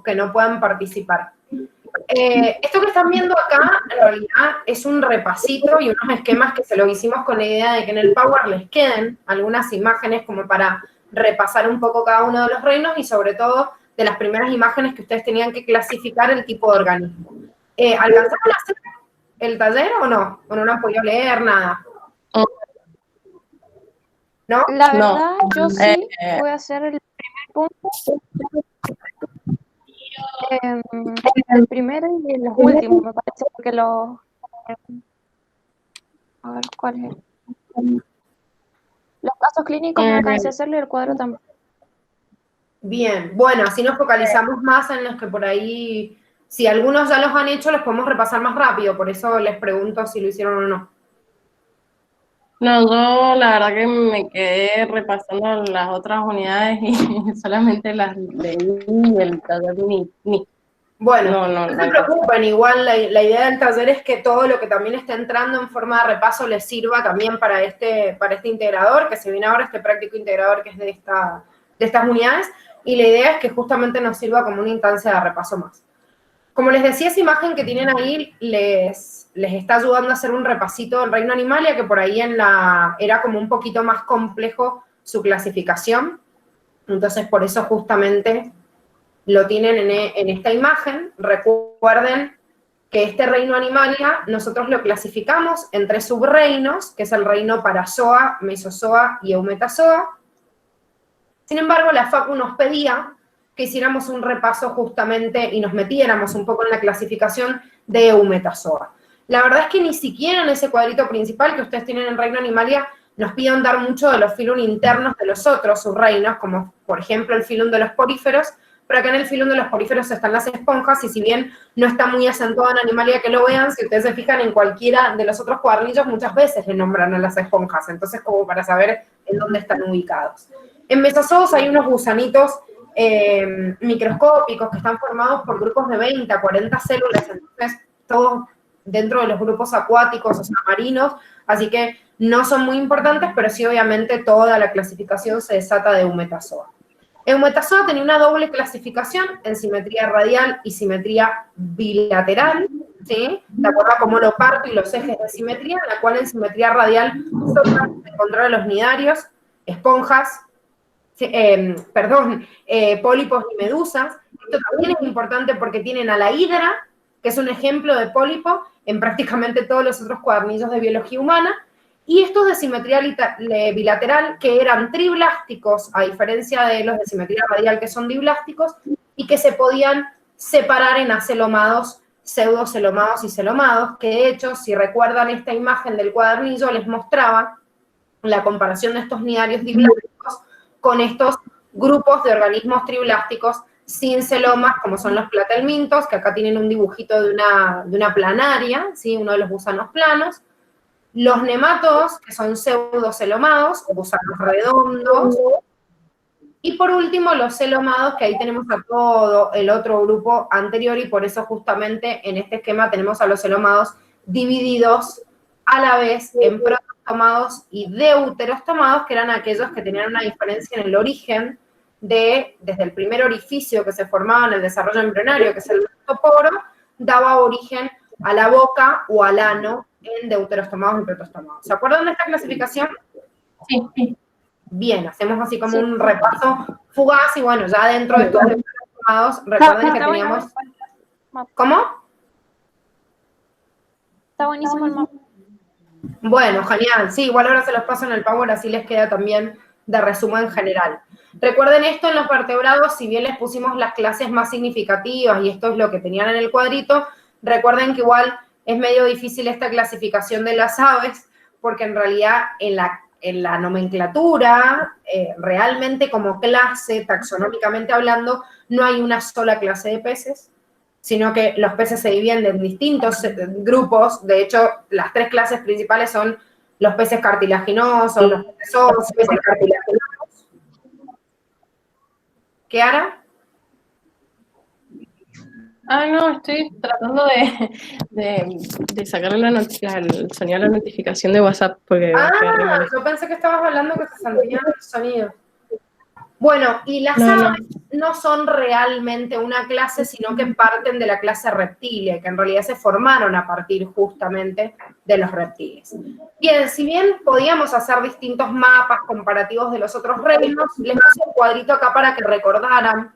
que no puedan participar. Esto que están viendo acá, en realidad, es un repasito y unos esquemas que se lo hicimos con la idea de que en el Power les queden algunas imágenes como para repasar un poco cada uno de los reinos y sobre todo de las primeras imágenes que ustedes tenían que clasificar el tipo de organismo. ¿Alcanzaron a hacer el taller o no? ¿O no lo han podido leer, nada? ¿No? La verdad, yo sí voy a hacer el primer punto. El primero y los últimos, me parece, porque los... A ver, ¿cuál es? Los casos clínicos no alcancé a hacerlo y el cuadro tampoco. Bien, bueno, así nos focalizamos más en los que por ahí, si algunos ya los han hecho, los podemos repasar más rápido, por eso les pregunto si lo hicieron o no. No, yo la verdad que me quedé repasando las otras unidades y solamente las leí y el taller ni. Bueno, no se preocupen, igual la idea del taller es que todo lo que también esté entrando en forma de repaso les sirva también para este integrador, que se viene ahora, este práctico integrador que es de estas unidades, y la idea es que justamente nos sirva como una instancia de repaso más. Como les decía, esa imagen que tienen ahí les está ayudando a hacer un repasito del reino Animalia, que por ahí era como un poquito más complejo su clasificación, entonces por eso justamente lo tienen en esta imagen. Recuerden que este reino Animalia nosotros lo clasificamos en 3 subreinos, que es el reino Parazoa, Mesozoa y Eumetazoa. Sin embargo, la Facu nos pedía que hiciéramos un repaso justamente y nos metiéramos un poco en la clasificación de Eumetazoa. La verdad es que ni siquiera en ese cuadrito principal que ustedes tienen en Reino Animalia nos piden dar mucho de los filum internos de los otros subreinos, como por ejemplo el filum de los poríferos, pero acá en el filum de los poríferos están las esponjas, y si bien no está muy acentuado en Animalia que lo vean, si ustedes se fijan en cualquiera de los otros cuadernillos, muchas veces le nombran a las esponjas, entonces como para saber en dónde están ubicados. En Mesozoos hay unos gusanitos microscópicos que están formados por grupos de 20 a 40 células, entonces todos dentro de los grupos acuáticos, o sea, marinos, así que no son muy importantes, pero sí obviamente toda la clasificación se desata de Eumetazoa. Eumetazoa tenía una doble clasificación en simetría radial y simetría bilateral, ¿sí? De acuerdo a cómo lo parto y los ejes de simetría, en la cual en simetría radial solo se encontraron los nidarios, esponjas, pólipos y medusas. Esto también es importante porque tienen a la hidra, que es un ejemplo de pólipo en prácticamente todos los otros cuadernillos de biología humana, y estos de simetría bilateral, que eran triblásticos, a diferencia de los de simetría radial, que son diblásticos, y que se podían separar en acelomados, pseudocelomados y celomados, que de hecho, si recuerdan esta imagen del cuadernillo, les mostraba la comparación de estos nidarios diblásticos con estos grupos de organismos triblásticos sin celomas, como son los platelmintos, que acá tienen un dibujito de una planaria, ¿sí? Uno de los gusanos planos. Los nematodos, que son pseudocelomados, gusanos redondos. Y por último, los celomados, que ahí tenemos a todo el otro grupo anterior, y por eso justamente en este esquema tenemos a los celomados divididos a la vez en protostomados y deuterostomados, que eran aquellos que tenían una diferencia en el origen desde el primer orificio que se formaba en el desarrollo embrionario, que es el poro, daba origen a la boca o al ano en deuterostomados y protostomados. ¿Se acuerdan de esta clasificación? Sí. Bien, hacemos así como un repaso fugaz, y bueno, ya dentro de estos deuterostomados, recuerden que teníamos... ¿Cómo? Está buenísimo el mapa. Bueno, genial. Sí, igual ahora se los paso en el Power, así les queda también de resumen general. Recuerden esto en los vertebrados, si bien les pusimos las clases más significativas y esto es lo que tenían en el cuadrito, recuerden que igual es medio difícil esta clasificación de las aves, porque en realidad en la nomenclatura, realmente como clase, taxonómicamente hablando, no hay una sola clase de peces, sino que los peces se dividen en distintos grupos. De hecho, las 3 clases principales son los peces cartilaginosos, los peces óseos, los cartilaginosos. ¿Qué hará? No, estoy tratando de sacarle el sonido a la notificación de WhatsApp. Porque yo pensé que estabas hablando que se sentía el sonido. Bueno, y las aves no son realmente una clase, sino que parten de la clase reptilia, que en realidad se formaron a partir justamente de los reptiles. Bien, si bien podíamos hacer distintos mapas comparativos de los otros reinos, les puse un cuadrito acá para que recordaran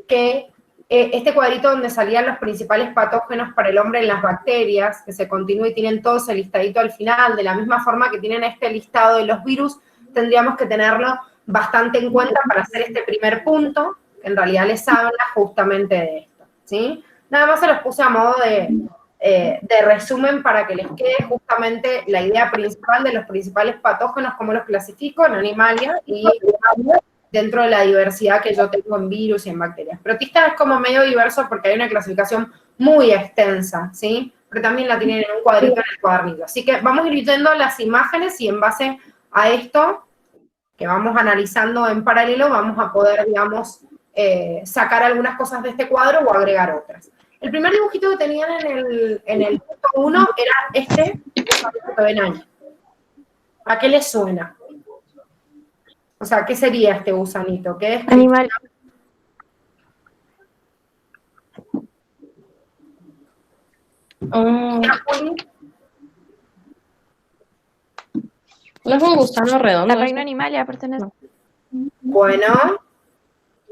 que este cuadrito donde salían los principales patógenos para el hombre en las bacterias, que se continúa y tienen todos el listadito al final, de la misma forma que tienen este listado de los virus, tendríamos que tenerlo bastante en cuenta para hacer este primer punto, que en realidad les habla justamente de esto, ¿sí? Nada más se los puse a modo de resumen para que les quede justamente la idea principal de los principales patógenos, cómo los clasifico en Animalia y dentro de la diversidad que yo tengo en virus y en bacterias. Protista es como medio diverso porque hay una clasificación muy extensa, ¿sí? Pero también la tienen en un cuadrito en el cuadernillo. Así que vamos a ir viendo las imágenes y en base a esto, que vamos analizando en paralelo, vamos a poder, digamos, sacar algunas cosas de este cuadro o agregar otras. El primer dibujito que tenían en el punto 1 era este, que ven ahí. ¿A qué les suena? O sea, ¿qué sería este gusanito? ¿Qué es? Animal. No es un gusano redondo. La reina Animalia pertenece. Bueno,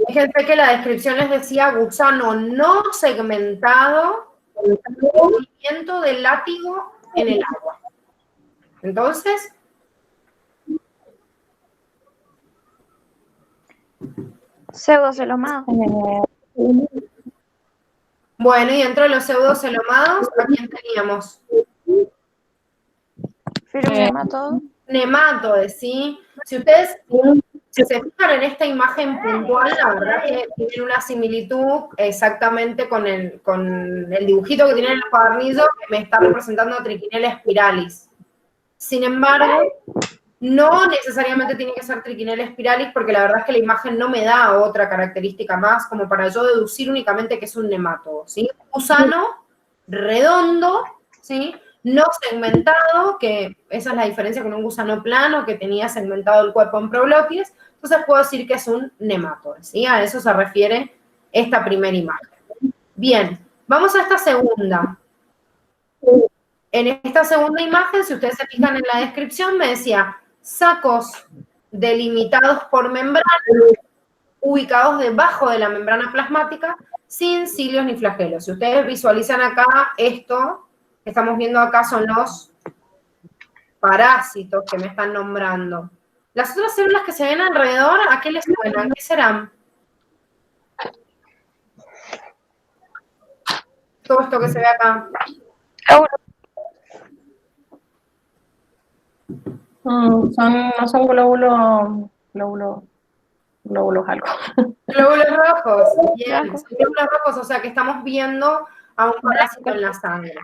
fíjense que la descripción les decía gusano no segmentado, movimiento del látigo en el agua. Entonces, Pseudocelomado. bueno, y dentro de los pseudocelomados, ¿a quién teníamos? Nematodo. Nemátodes, ¿sí? Si ustedes se fijan en esta imagen puntual, la verdad que tienen una similitud exactamente con el dibujito que tienen en el cuadernillo que me está representando a Trichinella spiralis. Sin embargo, no necesariamente tiene que ser Trichinella spiralis porque la verdad es que la imagen no me da otra característica más como para yo deducir únicamente que es un nemátodo, ¿sí? Gusano redondo, ¿sí? No segmentado, que esa es la diferencia con un gusano plano que tenía segmentado el cuerpo en proglótides, entonces puedo decir que es un nemátodo, ¿sí? A eso se refiere esta primera imagen. Bien, vamos a esta segunda. En esta segunda imagen, si ustedes se fijan en la descripción, me decía sacos delimitados por membrana, ubicados debajo de la membrana plasmática, sin cilios ni flagelos. Si ustedes visualizan acá esto, que estamos viendo acá son los parásitos que me están nombrando. Las otras células que se ven alrededor, ¿a qué les suenan? ¿Qué serán? Todo esto que se ve acá. No son glóbulos algo. Glóbulos rojos. Bien, son glóbulos rojos, o sea que estamos viendo a un parásito en la sangre.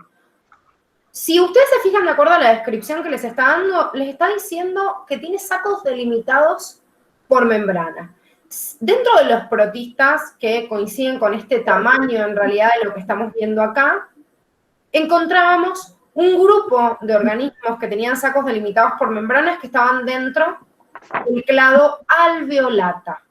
Si ustedes se fijan de acuerdo a la descripción que les está dando, les está diciendo que tiene sacos delimitados por membrana. Dentro de los protistas que coinciden con este tamaño en realidad de lo que estamos viendo acá, encontrábamos un grupo de organismos que tenían sacos delimitados por membranas que estaban dentro del clado alveolata.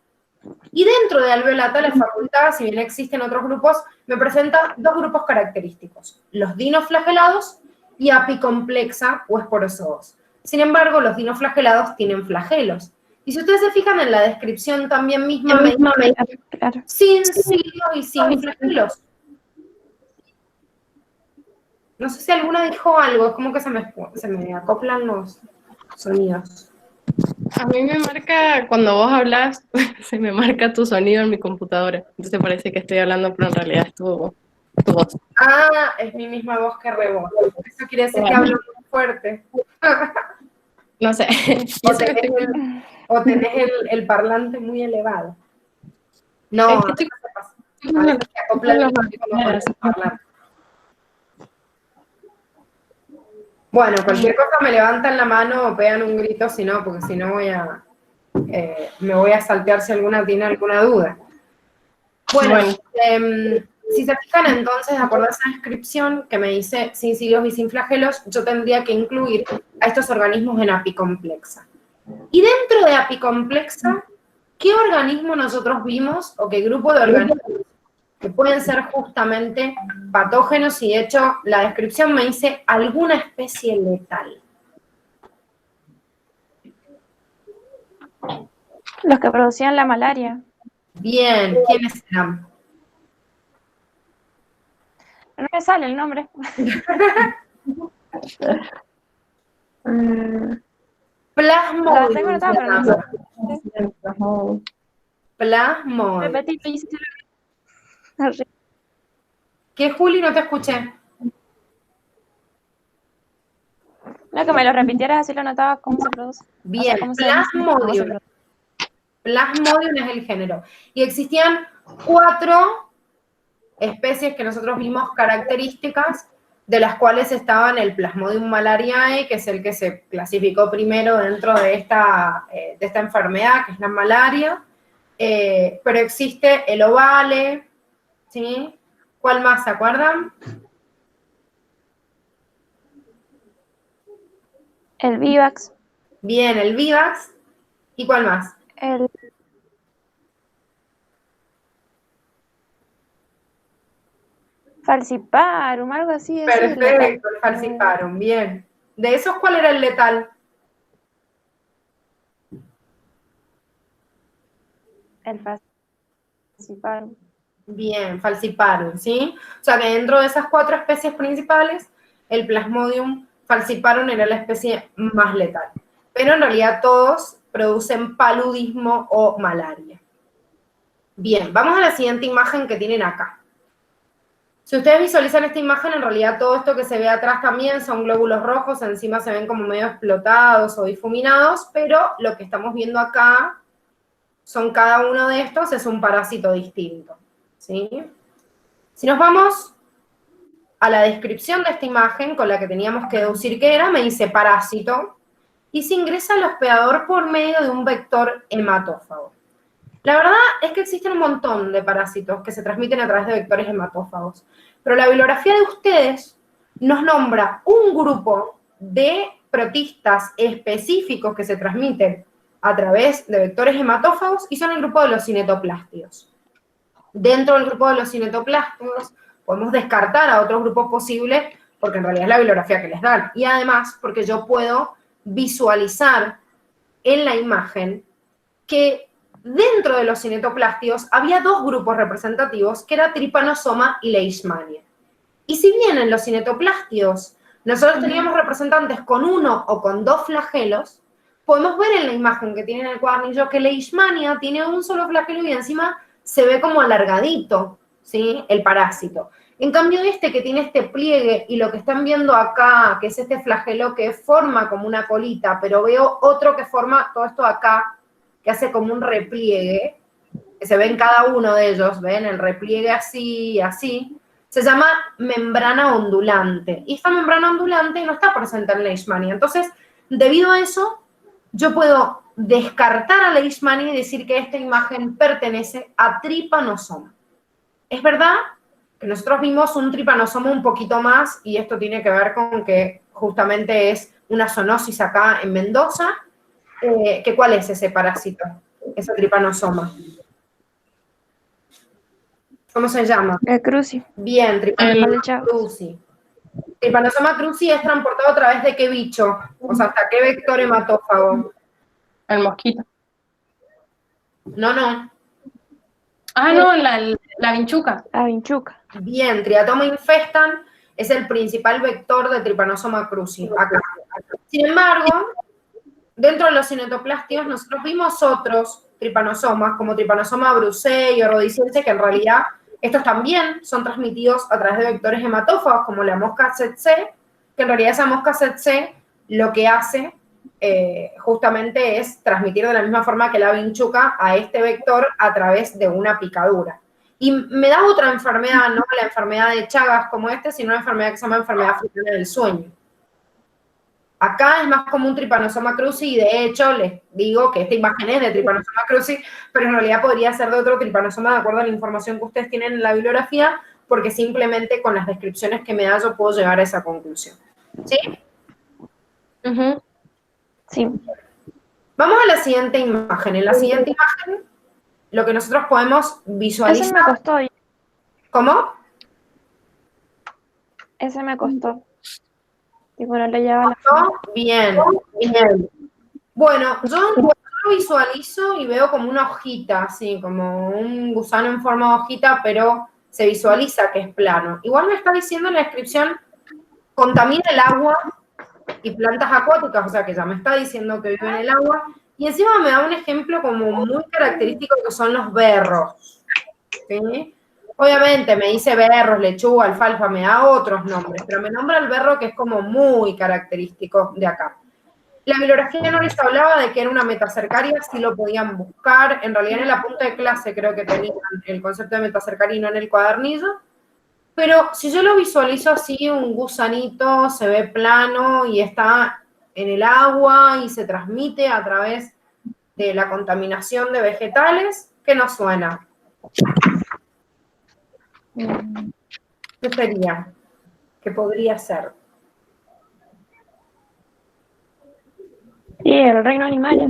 Y dentro de alveolata, la facultad, si bien existen otros grupos, me presenta dos grupos característicos, los dinoflagelados y apicomplexa o esporozoos. Sin embargo, los dinoflagelados tienen flagelos. Y si ustedes se fijan en la descripción también misma, claro, sin cilios y sin flagelos. No sé si alguna dijo algo, es como que se me acoplan los sonidos. A mí me marca, cuando vos hablas, se me marca tu sonido en mi computadora. Entonces parece que estoy hablando, pero en realidad es tu voz. Ah, es mi misma voz que rebota. Eso quiere decir que hablo muy fuerte. No sé. O tenés el parlante muy elevado. No, es que no se pasa. A veces se acopla el micrófono con ese parlante. Bueno, cualquier cosa me levantan la mano o pegan un grito, si no, porque si no me voy a saltear si alguna tiene alguna duda. Bueno. Si se fijan entonces, de acuerdo a esa descripción que me dice sin cilios y sin flagelos, yo tendría que incluir a estos organismos en apicomplexa. Y dentro de apicomplexa ¿qué organismo nosotros vimos o qué grupo de organismos que pueden ser justamente patógenos? Y de hecho la descripción me dice alguna especie letal. Los que producían la malaria. Bien, ¿quiénes serán? No me sale el nombre. La tengo anotada, pero no sé. Plasmodium. Repetí, ¿Qué, Juli? No te escuché. no, que me lo repitieras, así lo notaba cómo se produce. Bien, O sea, cómo se Plasmodium. produce. Plasmodium es el género. Y existían 4 especies que nosotros vimos características, de las cuales estaban el Plasmodium malariae, que es el que se clasificó primero dentro de esta enfermedad, que es la malaria. Pero existe el ovale, ¿sí? ¿Cuál más, se acuerdan? El vivax. Bien, el vivax. ¿Y cuál más? El falciparum, algo así. Perfecto, el falciparum, bien. ¿De esos cuál era el letal? El falciparum. Bien, falciparum, ¿sí? O sea que dentro de esas 4 especies principales, el Plasmodium falciparum era la especie más letal. Pero en realidad todos producen paludismo o malaria. Bien, vamos a la siguiente imagen que tienen acá. Si ustedes visualizan esta imagen, en realidad todo esto que se ve atrás también son glóbulos rojos, encima se ven como medio explotados o difuminados, pero lo que estamos viendo acá son cada uno de estos, es un parásito distinto, ¿sí? Si nos vamos a la descripción de esta imagen, con la que teníamos que deducir qué era, me dice parásito, y se ingresa al hospedador por medio de un vector hematófago. La verdad es que existen un montón de parásitos que se transmiten a través de vectores hematófagos, pero la bibliografía de ustedes nos nombra un grupo de protistas específicos que se transmiten a través de vectores hematófagos y son el grupo de los cinetoplástidos. Dentro del grupo de los cinetoplástidos podemos descartar a otros grupos posibles porque en realidad es la bibliografía que les dan, y además porque yo puedo visualizar en la imagen que dentro de los cinetoplástidos había 2 grupos representativos, que era Trypanosoma y Leishmania. Y si bien en los cinetoplástidos nosotros teníamos representantes con 1 o con 2 flagelos, podemos ver en la imagen que tiene en el cuadernillo que Leishmania tiene un solo flagelo y encima se ve como alargadito, ¿sí? El parásito. En cambio este que tiene este pliegue y lo que están viendo acá, que es este flagelo que forma como una colita, pero veo otro que forma todo esto acá, que hace como un repliegue, que se ve en cada uno de ellos, ¿ven? El repliegue así y así, se llama membrana ondulante. Y esta membrana ondulante no está presente en Leishmania. Entonces, debido a eso, yo puedo descartar a Leishmania y decir que esta imagen pertenece a Trypanosoma. Es verdad que nosotros vimos un Trypanosoma un poquito más, y esto tiene que ver con que justamente es una zoonosis acá en Mendoza. ¿Cuál es ese parásito? Ese Trypanosoma. ¿Cómo se llama? El cruci. Bien, Trypanosoma cruzi. Trypanosoma cruzi es transportado a través de qué bicho, o sea, ¿hasta qué vector hematófago? El mosquito. No. Ah, no, la vinchuca. La vinchuca. Bien, Triatoma infestan es el principal vector de Trypanosoma cruzi. Acá. Sin embargo, dentro de los cinetoplástidos nosotros vimos otros tripanosomas, como Trypanosoma brucei o rhodesiense, que en realidad estos también son transmitidos a través de vectores hematófagos, como la mosca tsetse, que en realidad esa mosca tsetse lo que hace justamente es transmitir de la misma forma que la vinchuca a este vector a través de una picadura. Y me da otra enfermedad, no la enfermedad de Chagas como sino una enfermedad que se llama enfermedad africana del sueño. Acá es más como un Trypanosoma cruzi, y de hecho les digo que esta imagen es de Trypanosoma cruzi, pero en realidad podría ser de otro Trypanosoma de acuerdo a la información que ustedes tienen en la bibliografía, porque simplemente con las descripciones que me da yo puedo llegar a esa conclusión. ¿Sí? Sí. Vamos a la siguiente imagen. En la siguiente imagen, lo que nosotros podemos visualizar... Ese me costó. ¿Cómo? Ese me costó. Tipo, no le llevaba la ¿No? Bien, bien. Bueno, yo lo visualizo y veo como una hojita, así, como un gusano en forma de hojita, pero se visualiza que es plano. Igual me está diciendo en la descripción, contamina el agua y plantas acuáticas, o sea que ya me está diciendo que vive en el agua. Y encima me da un ejemplo como muy característico que son los berros. ¿Sí? Obviamente me dice berros, lechuga, alfalfa, me da otros nombres, pero me nombra el berro que es como muy característico de acá. La bibliografía no les hablaba de que era una metacercaria, sí lo podían buscar. En realidad en el apunte de clase creo que tenían el concepto de metacercaria y no en el cuadernillo. Pero si yo lo visualizo así, un gusanito se ve plano y está en el agua y se transmite a través de la contaminación de vegetales, ¿qué nos suena? ¿Qué sería? ¿Qué podría ser? Sí, el reino animal.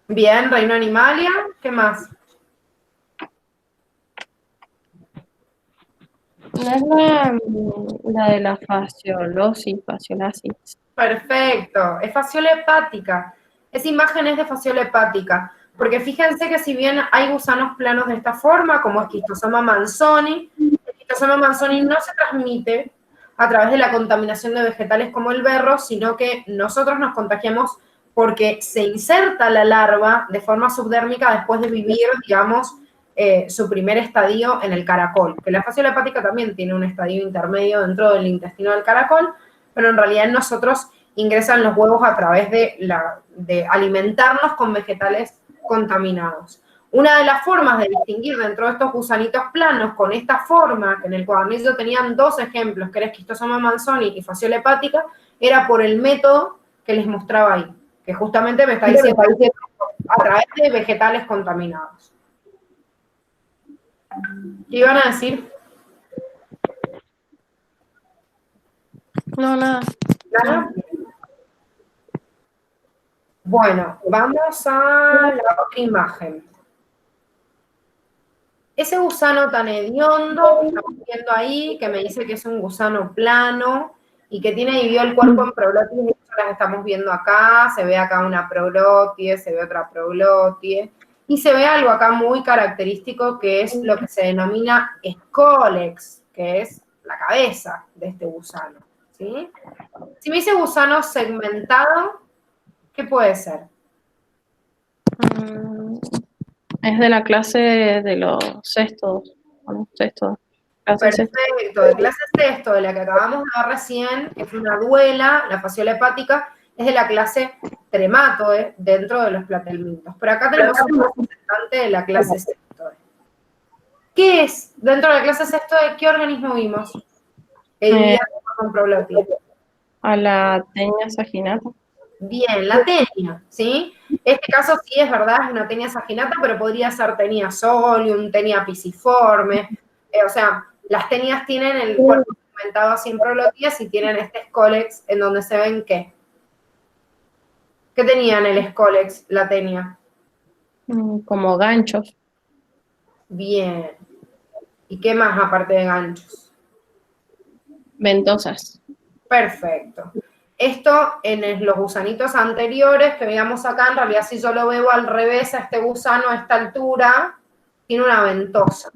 Bien, reino animalia. ¿Qué más? No es la de la fasciolosis, fasciolasis. Perfecto. Es fasciola hepática. Esa imagen es de fasciola hepática. Porque fíjense que si bien hay gusanos planos de esta forma, como Schistosoma manzoni, el Schistosoma manzoni no se transmite a través de la contaminación de vegetales como el berro, sino que nosotros nos contagiamos porque se inserta la larva de forma subdérmica después de vivir, digamos, su primer estadio en el caracol. Que la fasciola hepática también tiene un estadio intermedio dentro del intestino del caracol, pero en realidad en nosotros ingresan los huevos a través de alimentarnos con vegetales contaminados. Una de las formas de distinguir dentro de estos gusanitos planos con esta forma, que en el cuadernillo tenían dos ejemplos, que era Schistosoma manzoni y fasciola hepática, era por el método que les mostraba ahí, que justamente me está diciendo a través de vegetales contaminados. ¿Qué iban a decir? No, nada. ¿Nada? Bueno, vamos a la otra imagen. Ese gusano tan hediondo que estamos viendo ahí, que me dice que es un gusano plano y que tiene dividido el cuerpo en progloties, las estamos viendo acá, se ve acá una proglotie, se ve otra proglotie, y se ve algo acá muy característico que es lo que se denomina escólex, que es la cabeza de este gusano, ¿sí? Si me dice gusano segmentado, ¿qué puede ser? Es de la clase de los sextos. Bueno, sexto. Perfecto, de clase sexto, de la que acabamos de ver recién, que es una duela, la fasciola hepática, es de la clase trematoe dentro de los platelmintos. Pero acá tenemos un representante de la clase sextoe. ¿Qué es dentro de la clase sextoe? ¿Qué organismo vimos? Con proglotia. A la tenia saginata. Bien, la tenia, ¿sí? Este caso sí es verdad, es una tenia saginata, pero podría ser tenia solium, tenia pisiforme, o sea, las tenias tienen el cuerpo segmentado así en proglotías y tienen este escólex en donde se ven ¿qué? ¿Qué tenía en el escólex, la tenia? Como ganchos. Bien. ¿Y qué más aparte de ganchos? Ventosas. Perfecto. Esto en los gusanitos anteriores que veíamos acá, en realidad si yo lo veo al revés a este gusano a esta altura, tiene una ventosa.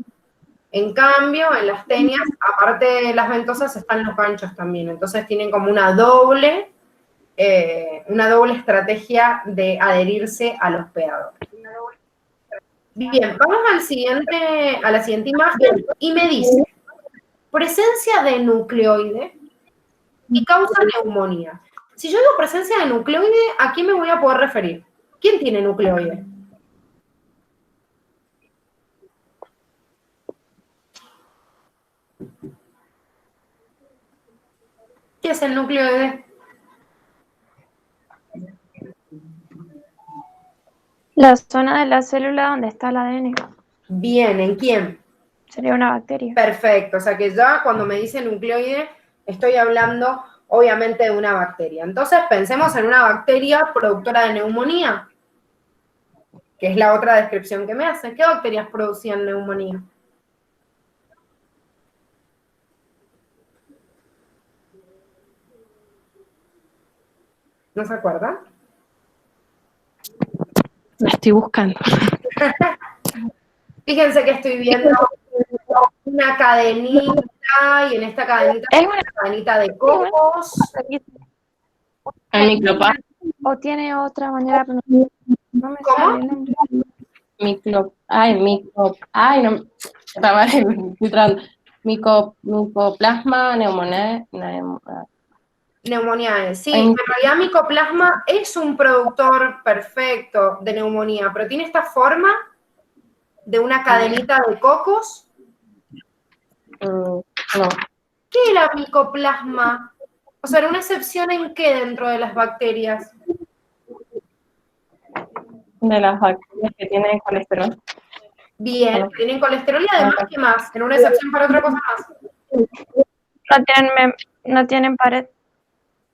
En cambio, en las tenias, aparte de las ventosas, están los ganchos también. Entonces tienen como una doble estrategia de adherirse al hospedador. Bien, vamos a la siguiente imagen y me dice, presencia de nucleoide y causa neumonía. Si yo digo presencia de nucleoide, ¿a quién me voy a poder referir? ¿Quién tiene nucleoide? ¿Qué es el nucleoide? La zona de la célula donde está el ADN. Bien, ¿en quién? Sería una bacteria. Perfecto, o sea que ya cuando me dice nucleoide, estoy hablando obviamente de una bacteria. Entonces pensemos en una bacteria productora de neumonía, que es la otra descripción que me hace. ¿Qué bacterias producían neumonía? ¿No se acuerdan? La estoy buscando. Fíjense que estoy viendo una cadenita y en esta cadenita Es una cadenita de cocos. El microplasma. O tiene otra manera, pero no me ¿Cómo? sale el nombre. Ay, no, estaba filtrando. Micoplasma neumonía. Neumonía, sí. En realidad micoplasma es un productor perfecto de neumonía, pero tiene esta forma de una cadenita de cocos. No, ¿Qué era micoplasma? O sea, ¿era una excepción en qué dentro de las bacterias? de las bacterias que tienen colesterol. Bien, tienen colesterol y además, ¿qué más? ¿Era una excepción para otra cosa más? No tienen pared.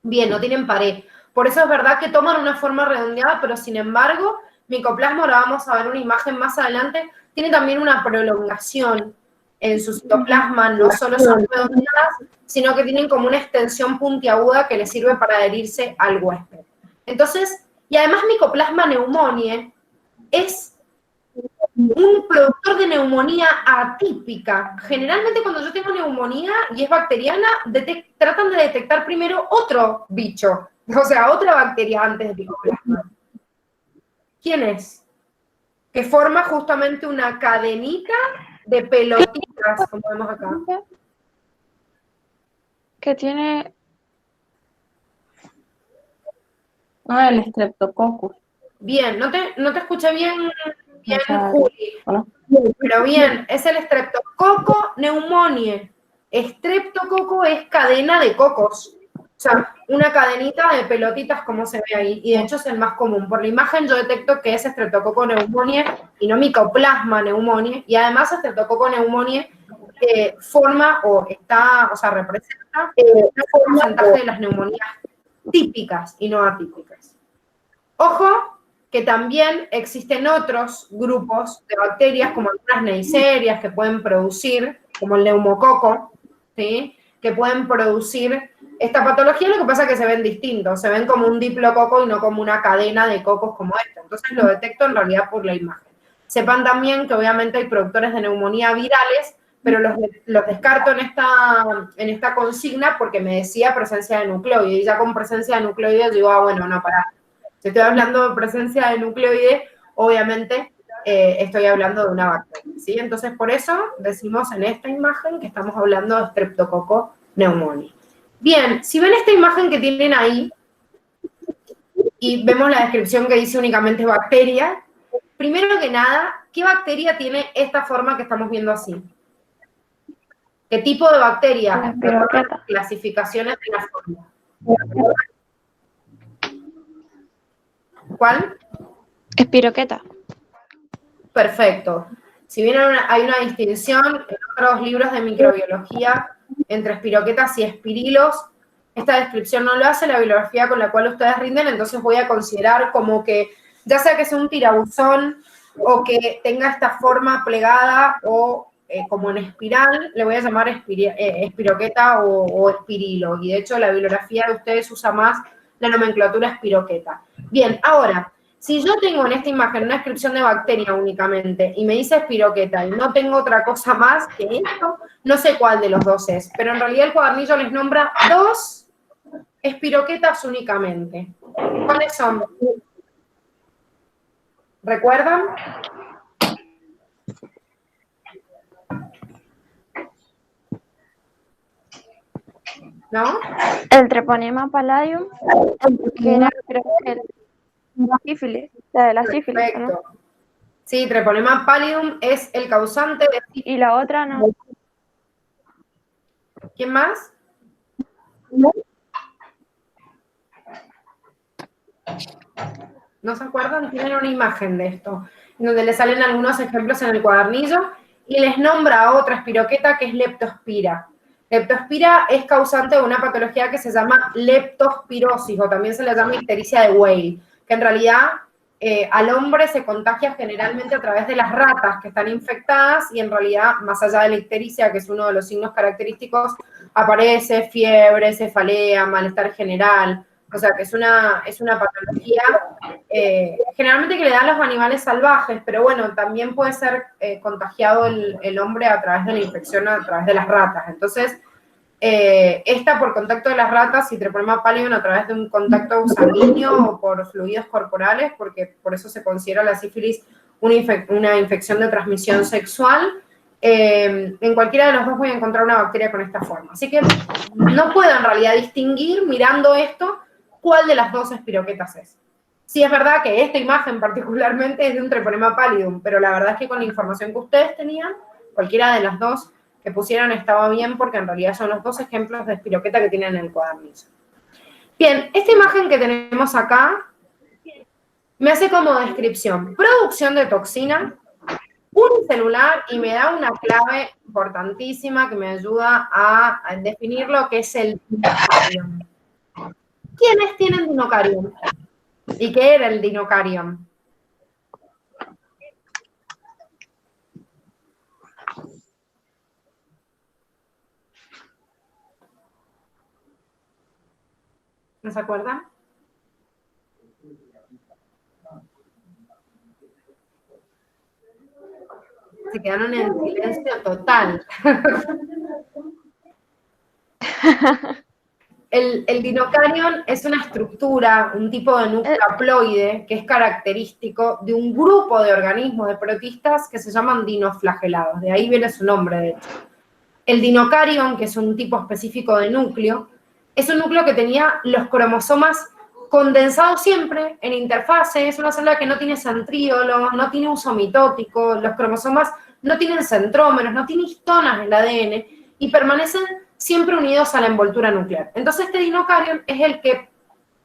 Bien, no tienen pared. Por eso es verdad que toman una forma redondeada, pero sin embargo, micoplasma, ahora vamos a ver una imagen más adelante, tiene también una prolongación en su citoplasma, no solo son redondeadas, sino que tienen como una extensión puntiaguda que le sirve para adherirse al huésped. Entonces, y además Mycoplasma pneumoniae es un productor de neumonía atípica. Generalmente cuando yo tengo neumonía y es bacteriana, tratan de detectar primero otro bicho, o sea, otra bacteria antes de Mycoplasma. ¿Quién es? Que forma justamente una cadenita de pelotitas, como vemos acá. Que tiene... El Streptococcus. Bien, no te escuché bien, No, Juli. ¿no? Pero bien, es el Streptococcus pneumoniae. Streptococo es cadena de cocos. O sea, una cadenita de pelotitas como se ve ahí. Y de hecho es el más común. Por la imagen yo detecto que es Streptococcus pneumoniae y no Mycoplasma pneumoniae. Y además Streptococcus pneumoniae forma o representa un porcentaje de las neumonías típicas y no atípicas. Ojo, que también existen otros grupos de bacterias, como algunas neiserias que pueden producir, como el neumococo, ¿sí? Que pueden producir esta patología, lo que pasa es que se ven distintos, se ven como un diplococo y no como una cadena de cocos como esta. Entonces lo detecto en realidad por la imagen. Sepan también que obviamente hay productores de neumonía virales, pero los descarto en esta consigna porque me decía presencia de nucleoide, y ya con presencia de nucleoide yo digo, bueno, no, pará. Si estoy hablando de presencia de nucleoide, obviamente estoy hablando de una bacteria, ¿sí? Entonces, por eso decimos en esta imagen que estamos hablando de Streptococcus pneumoniae. Bien, si ven esta imagen que tienen ahí, y vemos la descripción que dice únicamente bacteria, primero que nada, ¿qué bacteria tiene esta forma que estamos viendo así? ¿Qué tipo de bacteria? Clasificaciones de la forma. ¿Cuál? Espiroqueta. Perfecto. Si bien hay una distinción en otros libros de microbiología entre espiroquetas y espirilos, esta descripción no lo hace la bibliografía con la cual ustedes rinden, entonces voy a considerar como que, ya sea que sea un tirabuzón o que tenga esta forma plegada o como en espiral, le voy a llamar espiroqueta o espirilo. Y de hecho la bibliografía de ustedes usa más la nomenclatura espiroqueta. Bien, ahora, si yo tengo en esta imagen una descripción de bacteria únicamente y me dice espiroqueta y no tengo otra cosa más que esto, no sé cuál de los dos es, pero en realidad el cuadernillo les nombra 2 espiroquetas únicamente. ¿Cuáles son? ¿Recuerdan? ¿No? El Treponema palladium, que era, creo que la sífilis, la de la sífilis, ¿no? Sí, Treponema pallidum es el causante de sífilis. Y la otra no. ¿Quién más? ¿No se acuerdan? Tienen una imagen de esto, donde les salen algunos ejemplos en el cuadernillo y les nombra a otra espiroqueta que es Leptospira. Leptospira es causante de una patología que se llama leptospirosis, o también se le llama ictericia de Weil, que en realidad al hombre se contagia generalmente a través de las ratas que están infectadas, y en realidad, más allá de la ictericia, que es uno de los signos característicos, aparece fiebre, cefalea, malestar general. O sea, que es una patología generalmente que le dan los animales salvajes, pero bueno, también puede ser contagiado el hombre a través de la infección, a través de las ratas. Entonces, esta por contacto de las ratas y Treponema pallidum a través de un contacto sanguíneo o por fluidos corporales, porque por eso se considera la sífilis una infección de transmisión sexual. En cualquiera de los dos voy a encontrar una bacteria con esta forma. Así que no puedo en realidad distinguir, mirando esto, cuál de las dos espiroquetas es. Sí es verdad que esta imagen particularmente es de un Treponema pallidum, pero la verdad es que con la información que ustedes tenían, cualquiera de las dos que pusieran estaba bien, porque en realidad son los dos ejemplos de espiroqueta que tienen en el cuadernizo. Bien, esta imagen que tenemos acá me hace como descripción: producción de toxina unicelular, y me da una clave importantísima que me ayuda a definir lo que es el dinocarion. ¿Quiénes tienen dinocarion? ¿Y qué era el dinocarion? ¿No se acuerdan? Se quedaron en silencio total. El dinocarion es una estructura, un tipo de núcleo haploide que es característico de un grupo de organismos, de protistas, que se llaman dinoflagelados. De ahí viene su nombre, de hecho. El dinocarion, que es un tipo específico de núcleo, es un núcleo que tenía los cromosomas condensados siempre en interfase. Es una célula que no tiene centríolos, no tiene uso mitótico, los cromosomas no tienen centrómeros, no tiene histonas en el ADN, y permanecen siempre unidos a la envoltura nuclear. Entonces este dinocarion es el que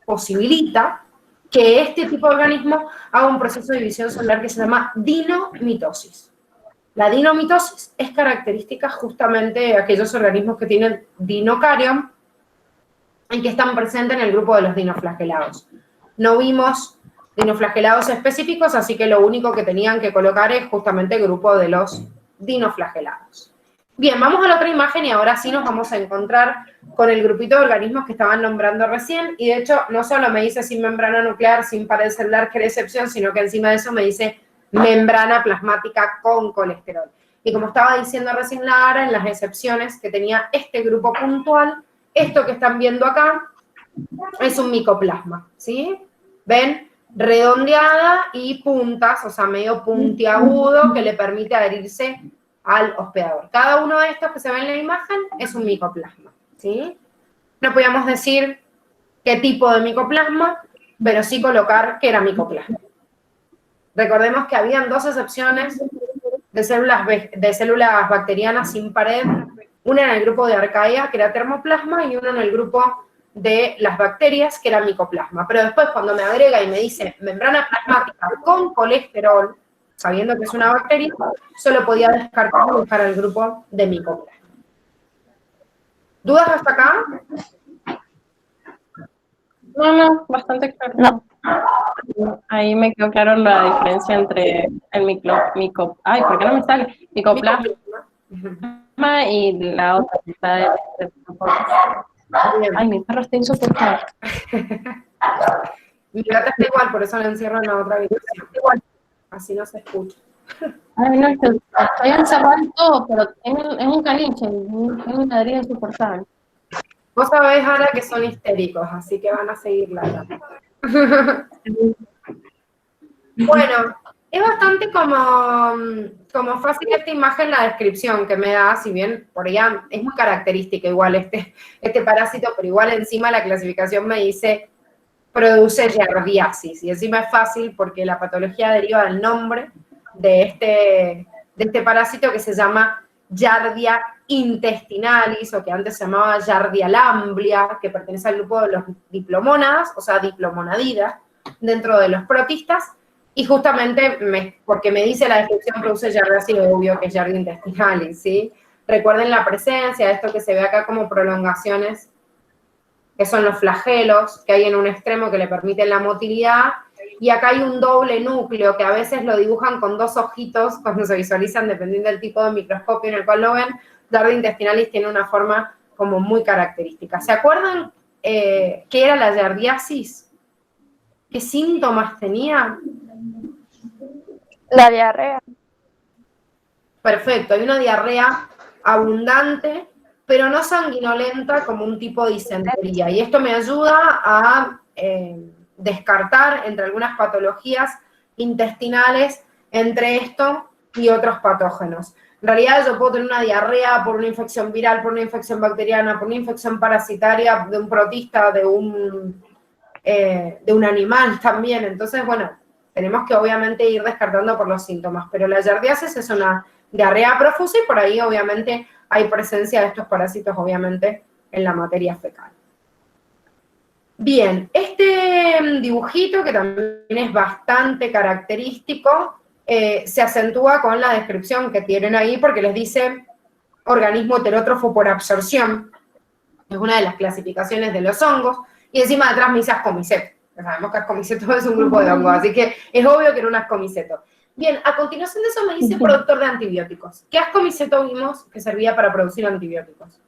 posibilita que este tipo de organismo haga un proceso de división celular que se llama dinomitosis. La dinomitosis es característica justamente de aquellos organismos que tienen dinocarion y que están presentes en el grupo de los dinoflagelados. No vimos dinoflagelados específicos, así que lo único que tenían que colocar es justamente el grupo de los dinoflagelados. Bien, vamos a la otra imagen y ahora sí nos vamos a encontrar con el grupito de organismos que estaban nombrando recién, y de hecho no solo me dice sin membrana nuclear, sin pared celular, que era excepción, sino que encima de eso me dice membrana plasmática con colesterol. Y como estaba diciendo recién Lara, en las excepciones que tenía este grupo puntual, esto que están viendo acá es un micoplasma, ¿sí? ¿Ven? Redondeada y puntas, o sea, medio puntiagudo, que le permite adherirse al hospedador. Cada uno de estos que se ve en la imagen es un micoplasma, ¿sí? No podíamos decir qué tipo de micoplasma, pero sí colocar que era micoplasma. Recordemos que habían dos excepciones de células bacterianas sin pared, una en el grupo de Archaea, que era termoplasma, y una en el grupo de las bacterias, que era micoplasma. Pero después, cuando me agrega y me dice membrana plasmática con colesterol, sabiendo que es una bacteria, solo podía descartar y buscar el grupo de micoplasma. ¿Dudas hasta acá? No, bastante claro. No. Ahí me quedó claro la diferencia entre el ay, ¿por qué no me sale? Micoplasma y la otra que está de ay, mi perro está insoportable. Mi gata está igual, por eso la encierro en la otra habitación. Igual, así no se escucha. Ay, no, estoy encerrada en todo, pero es un caliche, es un ladrillo insoportable. Vos sabés, Ana, que son histéricos, así que van a seguir la Bueno, es bastante como fácil esta imagen, la descripción que me da, si bien por allá es muy característica igual este parásito, pero igual encima la clasificación me dice produce yardiasis, y encima es fácil porque la patología deriva del nombre de este parásito, que se llama Giardia intestinalis, o que antes se llamaba Giardia lamblia, que pertenece al grupo de los diplomónadas, o sea, diplomonadidas, dentro de los protistas, y justamente porque me dice la descripción produce Giardiasis, obvio que es Giardia intestinalis, ¿sí? Recuerden la presencia, esto que se ve acá como prolongaciones, que son los flagelos que hay en un extremo que le permiten la motilidad, y acá hay un doble núcleo que a veces lo dibujan con dos ojitos cuando se visualizan, dependiendo del tipo de microscopio en el cual lo ven. Dardo intestinalis tiene una forma como muy característica. ¿Se acuerdan qué era la giardiasis? ¿Qué síntomas tenía? La diarrea. Perfecto, hay una diarrea abundante, pero no sanguinolenta como un tipo de disentería. Y esto me ayuda a descartar entre algunas patologías intestinales entre esto y otros patógenos. En realidad yo puedo tener una diarrea por una infección viral, por una infección bacteriana, por una infección parasitaria de un protista, de un animal también. Entonces, bueno, tenemos que obviamente ir descartando por los síntomas, pero la giardiasis es una diarrea profusa y por ahí obviamente hay presencia de estos parásitos obviamente en la materia fecal. Bien, este dibujito que también es bastante característico, se acentúa con la descripción que tienen ahí porque les dice organismo heterótrofo por absorción, es una de las clasificaciones de los hongos, y encima detrás me dice ascomiceto. Sabemos que ascomiceto es un grupo de hongos, así que es obvio que era un ascomiceto. Bien, a continuación de eso me dice productor de antibióticos. ¿Qué ascomiceto vimos que servía para producir antibióticos?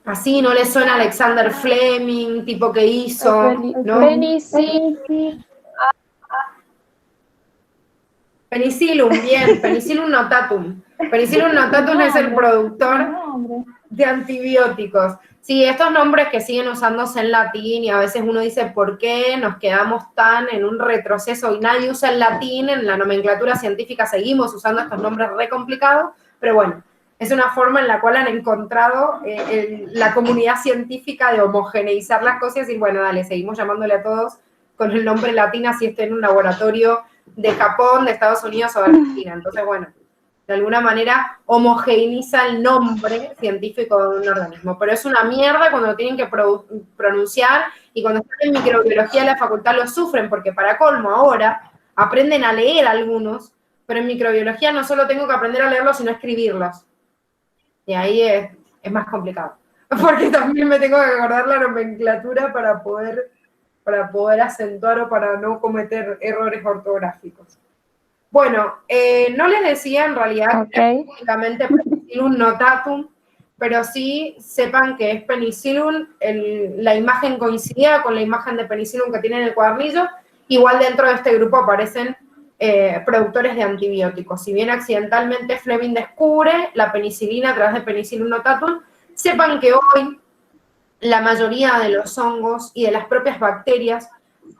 Así, ¿no le suena Alexander Fleming, tipo que hizo? ¿No? Penicillum, bien, Penicillum notatum. Penicillum notatum es el productor de antibióticos. Sí, estos nombres que siguen usándose en latín y a veces uno dice, ¿por qué nos quedamos tan en un retroceso y nadie usa el latín? En la nomenclatura científica seguimos usando estos nombres re complicados, pero bueno, es una forma en la cual han encontrado la comunidad científica de homogeneizar las cosas y bueno, dale, seguimos llamándole a todos con el nombre latino si esté en un laboratorio de Japón, de Estados Unidos o de Argentina. Entonces, bueno, de alguna manera homogeneiza el nombre científico de un organismo. Pero es una mierda cuando lo tienen que pronunciar y cuando están en microbiología de la facultad lo sufren, porque para colmo ahora aprenden a leer algunos, pero en microbiología no solo tengo que aprender a leerlos, sino a escribirlos. Y ahí es más complicado. Porque también me tengo que acordar la nomenclatura para poder acentuar o para no cometer errores ortográficos. Bueno, no les decía en realidad únicamente Penicillum notatum, pero sí sepan que es Penicillum, la imagen coincidía con la imagen de Penicillum que tiene en el cuadernillo, igual dentro de este grupo aparecen productores de antibióticos. Si bien accidentalmente Fleming descubre la penicilina a través de Penicillum notatum, sepan que hoy la mayoría de los hongos y de las propias bacterias,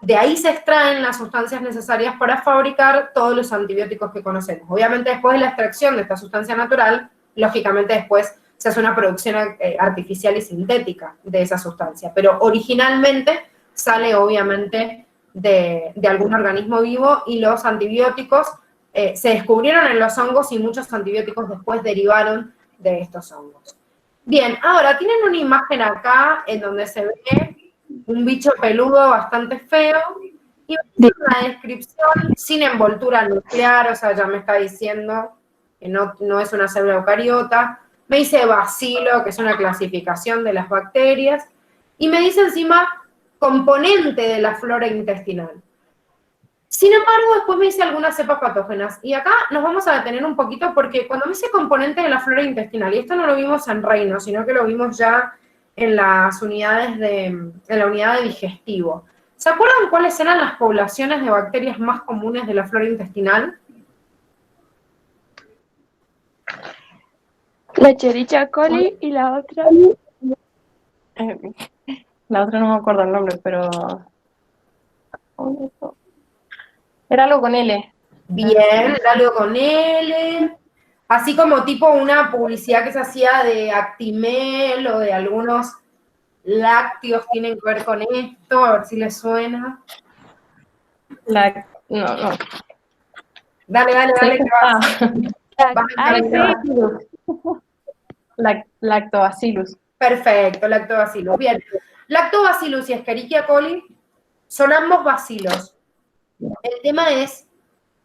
de ahí se extraen las sustancias necesarias para fabricar todos los antibióticos que conocemos. Obviamente después de la extracción de esta sustancia natural, lógicamente después se hace una producción artificial y sintética de esa sustancia, pero originalmente sale obviamente de algún organismo vivo y los antibióticos se descubrieron en los hongos y muchos antibióticos después derivaron de estos hongos. Bien, ahora tienen una imagen acá en donde se ve un bicho peludo bastante feo y una descripción sin envoltura nuclear, o sea, ya me está diciendo que no es una célula eucariota. Me dice bacilo, que es una clasificación de las bacterias, y me dice encima componente de la flora intestinal. Sin embargo, después me dice algunas cepas patógenas. Y acá nos vamos a detener un poquito porque cuando me dice componente de la flora intestinal, y esto no lo vimos en Reino, sino que lo vimos ya en las unidades en la unidad de digestivo. ¿Se acuerdan cuáles eran las poblaciones de bacterias más comunes de la flora intestinal? La Escherichia coli y la otra. La otra no me acuerdo el nombre, pero era algo con L. Bien, era algo con L. Así como tipo una publicidad que se hacía de Actimel o de algunos lácteos tienen que ver con esto, a ver si les suena. No. Dale, que vas. Lactobacillus. Perfecto, lactobacillus. Bien, lactobacillus y Escherichia coli son ambos bacilos. El tema es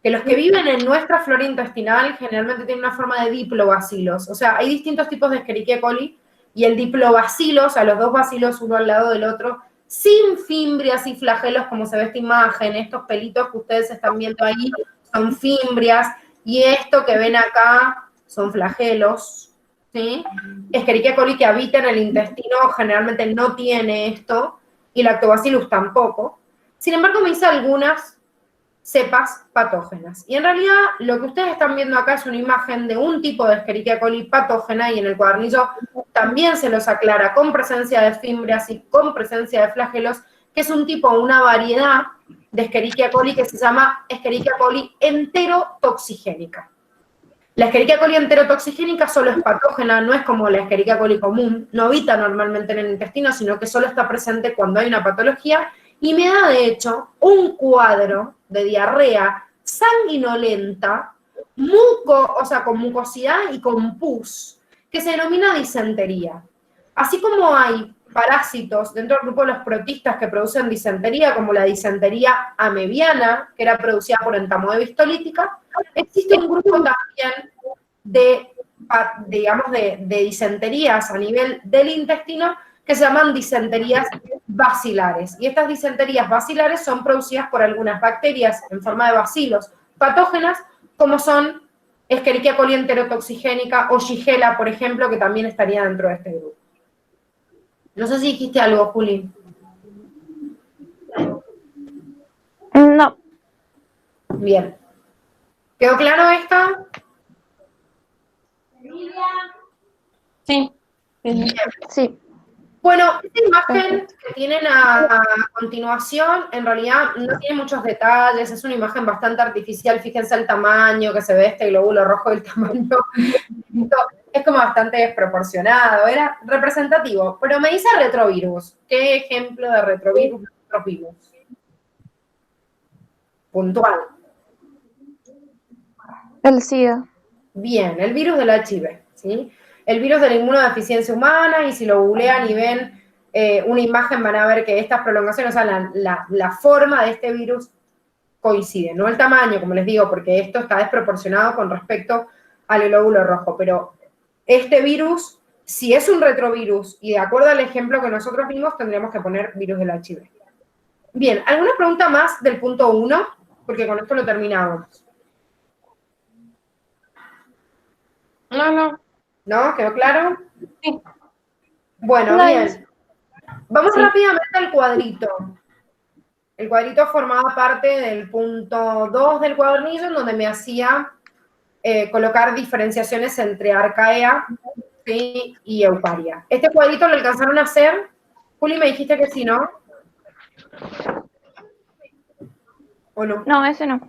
que los que viven en nuestra flora intestinal generalmente tienen una forma de diplobacilos. O sea, hay distintos tipos de Escherichia coli y el diplobacilo, o sea, los dos bacilos uno al lado del otro, sin fimbrias y flagelos, como se ve esta imagen, estos pelitos que ustedes están viendo ahí son fimbrias, y esto que ven acá son flagelos, ¿sí? Escherichia coli que habita en el intestino generalmente no tiene esto, y Lactobacillus tampoco. Sin embargo, me hice algunas cepas patógenas. Y en realidad, lo que ustedes están viendo acá es una imagen de un tipo de Escherichia coli patógena, y en el cuadernillo también se los aclara con presencia de fimbrias y con presencia de flagelos, que es un tipo, una variedad de Escherichia coli que se llama Escherichia coli enterotoxigénica. La Escherichia coli enterotoxigénica solo es patógena, no es como la Escherichia coli común, no habita normalmente en el intestino, sino que solo está presente cuando hay una patología, y me da, de hecho, un cuadro de diarrea sanguinolenta, o sea, con mucosidad y con pus, que se denomina disentería. Así como hay parásitos dentro del grupo de los protistas que producen disentería, como la disentería amebiana, que era producida por entamoeba histolítica, existe un grupo también de, digamos, de disenterías a nivel del intestino que se llaman disenterías bacilares. Y estas disenterías bacilares son producidas por algunas bacterias en forma de bacilos patógenas, como son Escherichia coli enterotoxigénica o Shigella, por ejemplo, que también estaría dentro de este grupo. No sé si dijiste algo, Juli. No. Bien. ¿Quedó claro esta? Sí. Sí. Bueno, esta imagen que tienen a continuación, en realidad no tiene muchos detalles, es una imagen bastante artificial, fíjense el tamaño que se ve este glóbulo rojo, el tamaño, es como bastante desproporcionado, era representativo, pero me dice retrovirus. ¿Qué ejemplo de retrovirus nosotros vimos? Puntual. El SIDA. Bien, el virus del HIV, ¿sí? El virus de la inmunodeficiencia humana, y si lo googlean y ven una imagen van a ver que estas prolongaciones, o sea, la forma de este virus coincide, no el tamaño, como les digo, porque esto está desproporcionado con respecto al glóbulo rojo, pero este virus, si es un retrovirus, y de acuerdo al ejemplo que nosotros vimos, tendríamos que poner virus del HIV. Bien, ¿alguna pregunta más del punto 1? Porque con esto lo terminamos. No. ¿No? ¿Quedó claro? Sí. Bueno, bien. Vamos Sí. rápidamente al cuadrito. El cuadrito formaba parte del punto 2 del cuadernillo, en donde me hacía colocar diferenciaciones entre arcaea, ¿sí?, y eucaria. ¿Este cuadrito lo alcanzaron a hacer? Juli, me dijiste que sí, ¿no? ¿O no? No, ese no.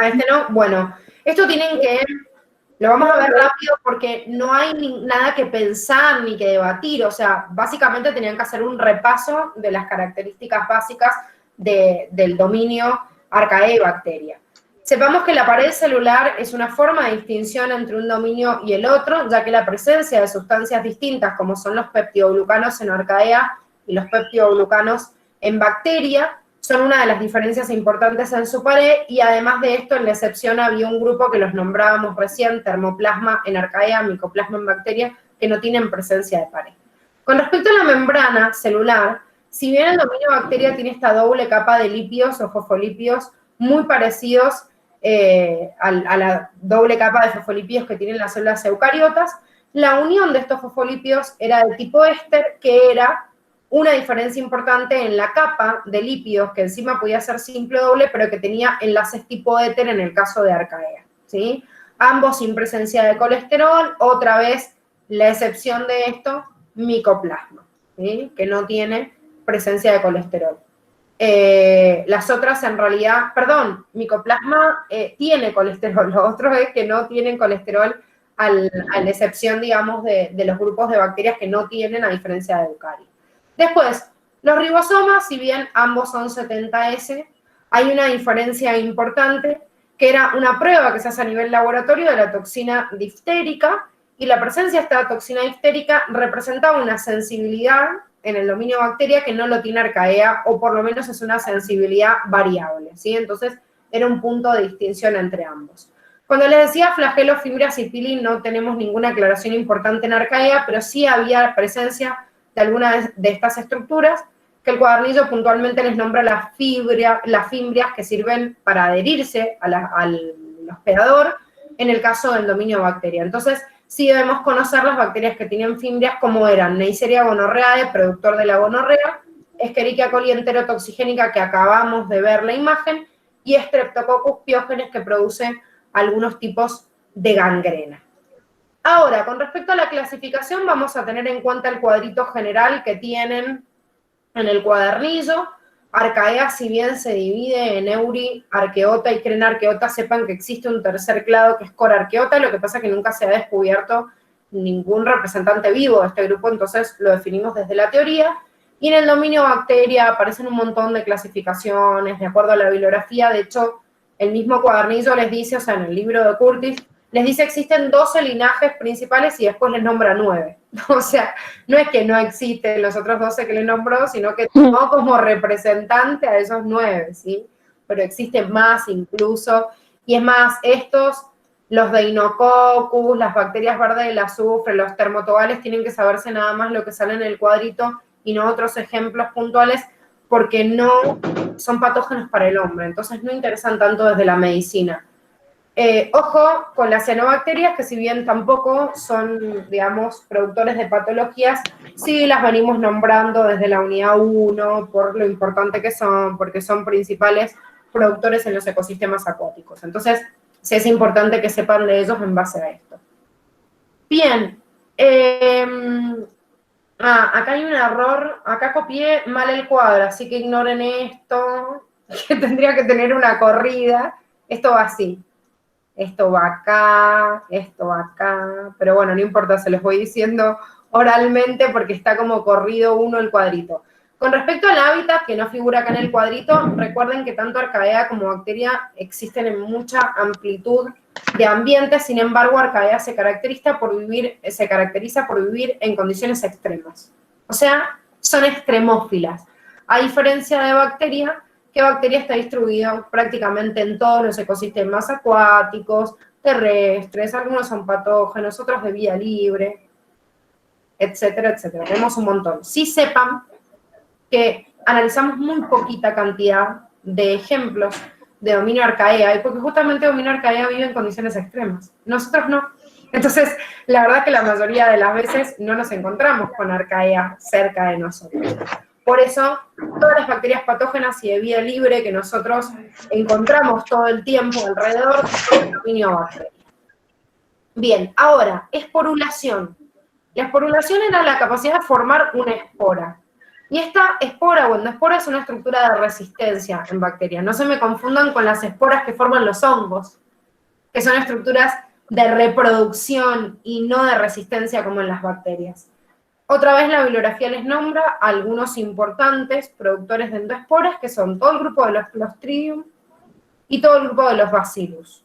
¿A este no? Bueno, esto tienen que... Lo vamos a ver rápido porque no hay nada que pensar ni que debatir. O sea, básicamente tenían que hacer un repaso de las características básicas del dominio arcaea y bacteria. Sepamos que la pared celular es una forma de distinción entre un dominio y el otro, ya que la presencia de sustancias distintas, como son los peptidoglucanos en arcaea y los peptidoglucanos en bacteria, son una de las diferencias importantes en su pared, y además de esto, en la excepción había un grupo que los nombrábamos recién, termoplasma en arcaea, micoplasma en bacteria, que no tienen presencia de pared. Con respecto a la membrana celular, si bien el dominio bacteria tiene esta doble capa de lípidos o fosfolípidos muy parecidos a la doble capa de fosfolípidos que tienen las células eucariotas, la unión de estos fosfolípidos era del tipo éster, que era una diferencia importante en la capa de lípidos, que encima podía ser simple o doble, pero que tenía enlaces tipo éter en el caso de arcaea, ¿sí? Ambos sin presencia de colesterol, otra vez la excepción de esto, micoplasma, ¿sí?, que no tiene presencia de colesterol. Las otras en realidad, micoplasma tiene colesterol, lo otro es que no tienen colesterol a la excepción, digamos, de los grupos de bacterias que no tienen, a diferencia de eucariotas. Después, los ribosomas, si bien ambos son 70S, hay una diferencia importante, que era una prueba que se hace a nivel laboratorio de la toxina diftérica, y la presencia de esta toxina diftérica representaba una sensibilidad en el dominio bacteria que no lo tiene arcaea, o por lo menos es una sensibilidad variable, ¿sí? Entonces, era un punto de distinción entre ambos. Cuando les decía flagelo, fimbrias y pili, no tenemos ninguna aclaración importante en Arcaea, pero sí había presencia de algunas de estas estructuras, que el cuadernillo puntualmente les nombra las fimbrias que sirven para adherirse al hospedador en el caso del dominio bacteria. Entonces, sí debemos conocer las bacterias que tienen fimbrias, como eran Neisseria gonorrhoeae, productor de la gonorrea, Escherichia coli enterotoxigénica, que acabamos de ver la imagen, y Streptococcus pyogenes, que produce algunos tipos de gangrena. Ahora, con respecto a la clasificación, vamos a tener en cuenta el cuadrito general que tienen en el cuadernillo. Arcaea, si bien se divide en Euri, Arqueota y Crenarqueota, sepan que existe un tercer clado que es Corarqueota, lo que pasa es que nunca se ha descubierto ningún representante vivo de este grupo, entonces lo definimos desde la teoría. Y en el dominio bacteria aparecen un montón de clasificaciones, de acuerdo a la bibliografía. De hecho, el mismo cuadernillo les dice, o sea, en el libro de Curtis, les dice que existen 12 linajes principales y después les nombra 9. O sea, no es que no existen los otros 12 que le nombró, sino que tomó como representante a esos 9, ¿sí? Pero existen más incluso. Y es más, estos, los Deinococcus, las bacterias verdes del azufre, los termotobales, tienen que saberse nada más lo que sale en el cuadrito y no otros ejemplos puntuales, porque no son patógenos para el hombre, entonces no interesan tanto desde la medicina. Ojo con las cianobacterias, que si bien tampoco son, digamos, productores de patologías, sí las venimos nombrando desde la unidad 1 por lo importante que son, porque son principales productores en los ecosistemas acuáticos. Entonces, sí es importante que sepan de ellos en base a esto. Bien, acá hay un error, acá copié mal el cuadro, así que ignoren esto, que tendría que tener una corrida. Esto va así. Esto va acá, pero bueno, no importa, se los voy diciendo oralmente porque está como corrido uno el cuadrito. Con respecto al hábitat, que no figura acá en el cuadrito, recuerden que tanto Arcaea como bacteria existen en mucha amplitud de ambientes, sin embargo, Arcaea se caracteriza por vivir en condiciones extremas. O sea, son extremófilas. A diferencia de bacteria, que bacteria está distribuida prácticamente en todos los ecosistemas acuáticos, terrestres, algunos son patógenos, otros de vida libre, etcétera, etcétera. Tenemos un montón. Sí sepan que analizamos muy poquita cantidad de ejemplos de dominio Arcaea, y porque justamente dominio Arcaea vive en condiciones extremas. Nosotros no. Entonces, la verdad que la mayoría de las veces no nos encontramos con Arcaea cerca de nosotros. Por eso, todas las bacterias patógenas y de vida libre que nosotros encontramos todo el tiempo alrededor del dominio bacteria. Bien, ahora, esporulación. La esporulación era la capacidad de formar una espora. Y esta espora o endoespora es una estructura de resistencia en bacterias. No se me confundan con las esporas que forman los hongos, que son estructuras de reproducción y no de resistencia como en las bacterias. Otra vez la bibliografía les nombra algunos importantes productores de endoesporas, que son todo el grupo de los Clostridium y todo el grupo de los Bacillus.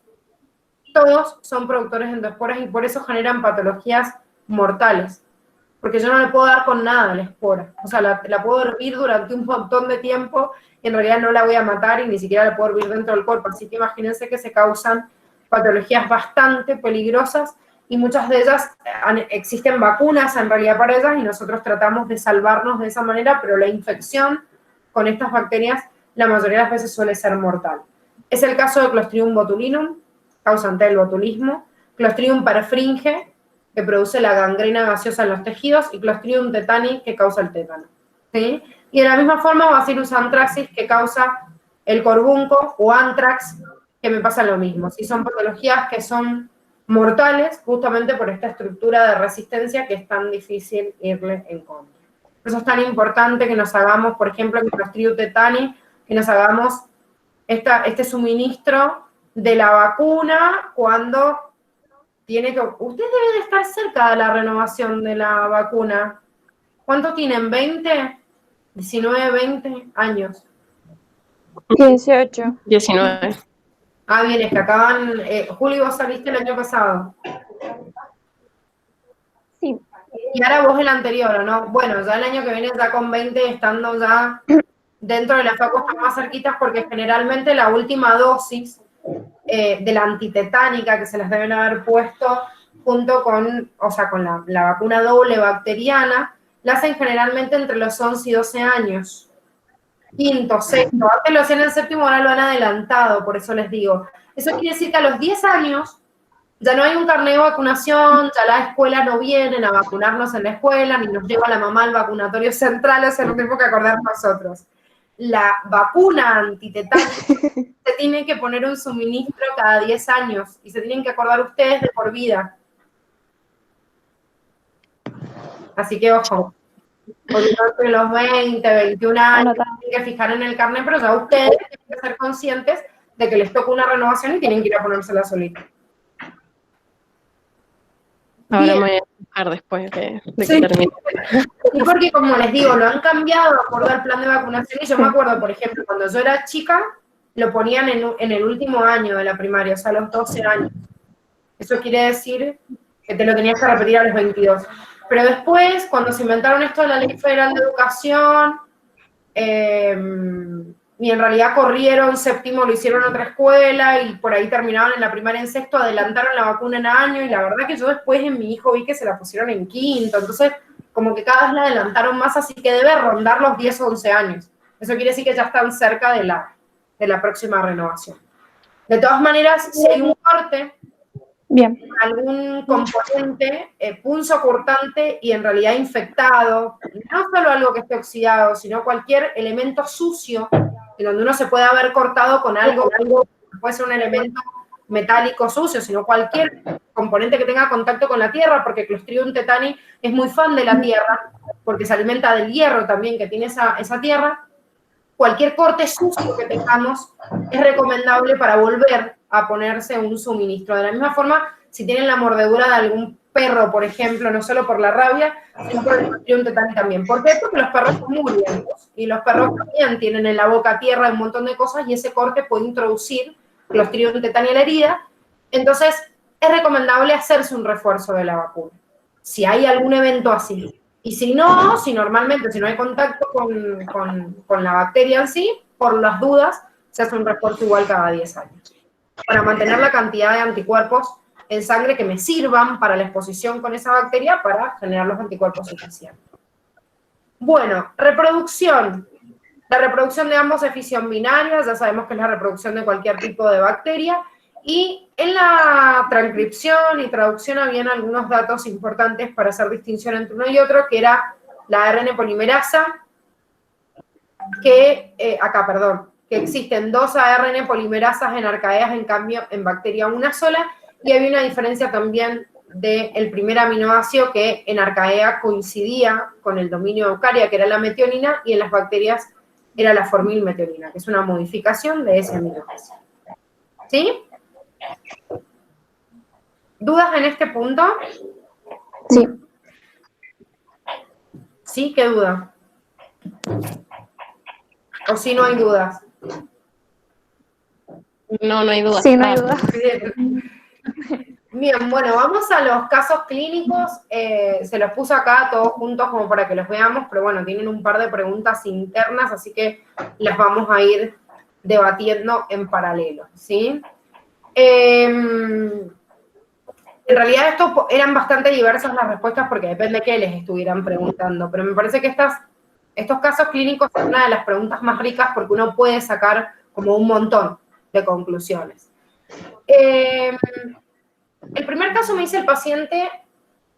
Todos son productores de endoesporas y por eso generan patologías mortales, porque yo no le puedo dar con nada a la espora. O sea, la puedo hervir durante un montón de tiempo y en realidad no la voy a matar y ni siquiera la puedo hervir dentro del cuerpo. Así que imagínense que se causan patologías bastante peligrosas y muchas de ellas existen vacunas en realidad para ellas y nosotros tratamos de salvarnos de esa manera, pero la infección con estas bacterias la mayoría de las veces suele ser mortal. Es el caso de Clostridium botulinum, causante del botulismo, Clostridium perfringe, que produce la gangrena gaseosa en los tejidos, y Clostridium tetani, que causa el tétano. ¿Sí? Y de la misma forma Bacillus anthracis, que causa el corbunco, o anthrax, que me pasa lo mismo. ¿Sí? Son patologías que son mortales justamente por esta estructura de resistencia que es tan difícil irle en contra. Por eso es tan importante que nos hagamos, por ejemplo, en Clostridium tetani, que nos hagamos este suministro de la vacuna cuando tiene que... Ustedes deben de estar cerca de la renovación de la vacuna. ¿Cuánto tienen? ¿20? 19, 20 años. 18. 19. Ah, bien, es que acaban... Juli, vos saliste el año pasado. Sí. Y ahora vos el anterior, ¿o no? Bueno, ya el año que viene ya con 20, estando ya dentro de la facu están más cerquitas porque generalmente la última dosis de la antitetánica que se les deben haber puesto junto con, o sea, con la vacuna doble bacteriana, la hacen generalmente entre los 11 y 12 años. Quinto, sexto, antes lo hacían en el séptimo, ahora lo han adelantado, por eso les digo. Eso quiere decir que a los 10 años ya no hay un carnet de vacunación, ya la escuela no vienen a vacunarnos en la escuela, ni nos lleva la mamá al vacunatorio central, o sea, no tenemos que acordar nosotros. La vacuna antitetánica se tiene que poner un suministro cada 10 años y se tienen que acordar ustedes de por vida. Así que ojo, porque entre los 20, 21 años tienen que fijar en el carnet, pero ya ustedes tienen que ser conscientes de que les toca una renovación y tienen que ir a ponérsela solita. Ahora me voy a buscar después de que termine. Y porque, como les digo, lo han cambiado de acuerdo al plan de vacunación. Y yo me acuerdo, por ejemplo, cuando yo era chica, lo ponían en el último año de la primaria, o sea, a los 12 años. Eso quiere decir que te lo tenías que repetir a los 22. Pero después, cuando se inventaron esto de la Ley Federal de Educación, y en realidad corrieron, séptimo lo hicieron en otra escuela y por ahí terminaban en la primaria en sexto, adelantaron la vacuna en año y la verdad que yo después en mi hijo vi que se la pusieron en quinto, entonces como que cada vez la adelantaron más, así que debe rondar los 10 o 11 años. Eso quiere decir que ya están cerca de la próxima renovación. De todas maneras, si hay un corte, Bien, algún componente punzocortante y en realidad infectado, no solo algo que esté oxidado, sino cualquier elemento sucio en donde uno se puede haber cortado con algo, puede ser un elemento metálico sucio, sino cualquier componente que tenga contacto con la tierra, porque Clostridium tetani es muy fan de la tierra, porque se alimenta del hierro también que tiene esa tierra. Cualquier corte sucio que tengamos es recomendable para volver a ponerse un suministro. De la misma forma, si tienen la mordedura de algún perro, por ejemplo, no solo por la rabia, sino por el Clostridium tetani también. ¿Por qué? Porque los perros son muy lentos y los perros también tienen en la boca tierra un montón de cosas y ese corte puede introducir Clostridium tetani a la herida. Entonces, es recomendable hacerse un refuerzo de la vacuna, si hay algún evento así. Y si no, si no hay contacto con la bacteria en sí, por las dudas, se hace un refuerzo igual cada 10 años. Para mantener la cantidad de anticuerpos en sangre que me sirvan para la exposición con esa bacteria para generar los anticuerpos suficientes. Bueno, reproducción. La reproducción de ambos es fisión binaria, ya sabemos que es la reproducción de cualquier tipo de bacteria. Y en la transcripción y traducción habían algunos datos importantes para hacer distinción entre uno y otro, que era la ARN polimerasa, que existen 2 ARN polimerasas en arcaeas, en cambio en bacteria una sola, y había una diferencia también del primer aminoácido que en arcaea coincidía con el dominio de eucaria, que era la metionina, y en las bacterias era la formilmetionina, que es una modificación de ese aminoácido. ¿Sí? ¿Dudas en este punto? sí. ¿Sí? ¿Qué duda? ¿O si no hay dudas? No, no hay duda. Sí, no hay duda. Bien, bueno, vamos a los casos clínicos. Se los puse acá todos juntos como para que los veamos, pero bueno, tienen un par de preguntas internas, así que las vamos a ir debatiendo en paralelo, ¿sí? En realidad eran bastante diversas las respuestas porque depende de qué les estuvieran preguntando, pero me parece que estos casos clínicos son una de las preguntas más ricas porque uno puede sacar como un montón de conclusiones. El primer caso me dice: el paciente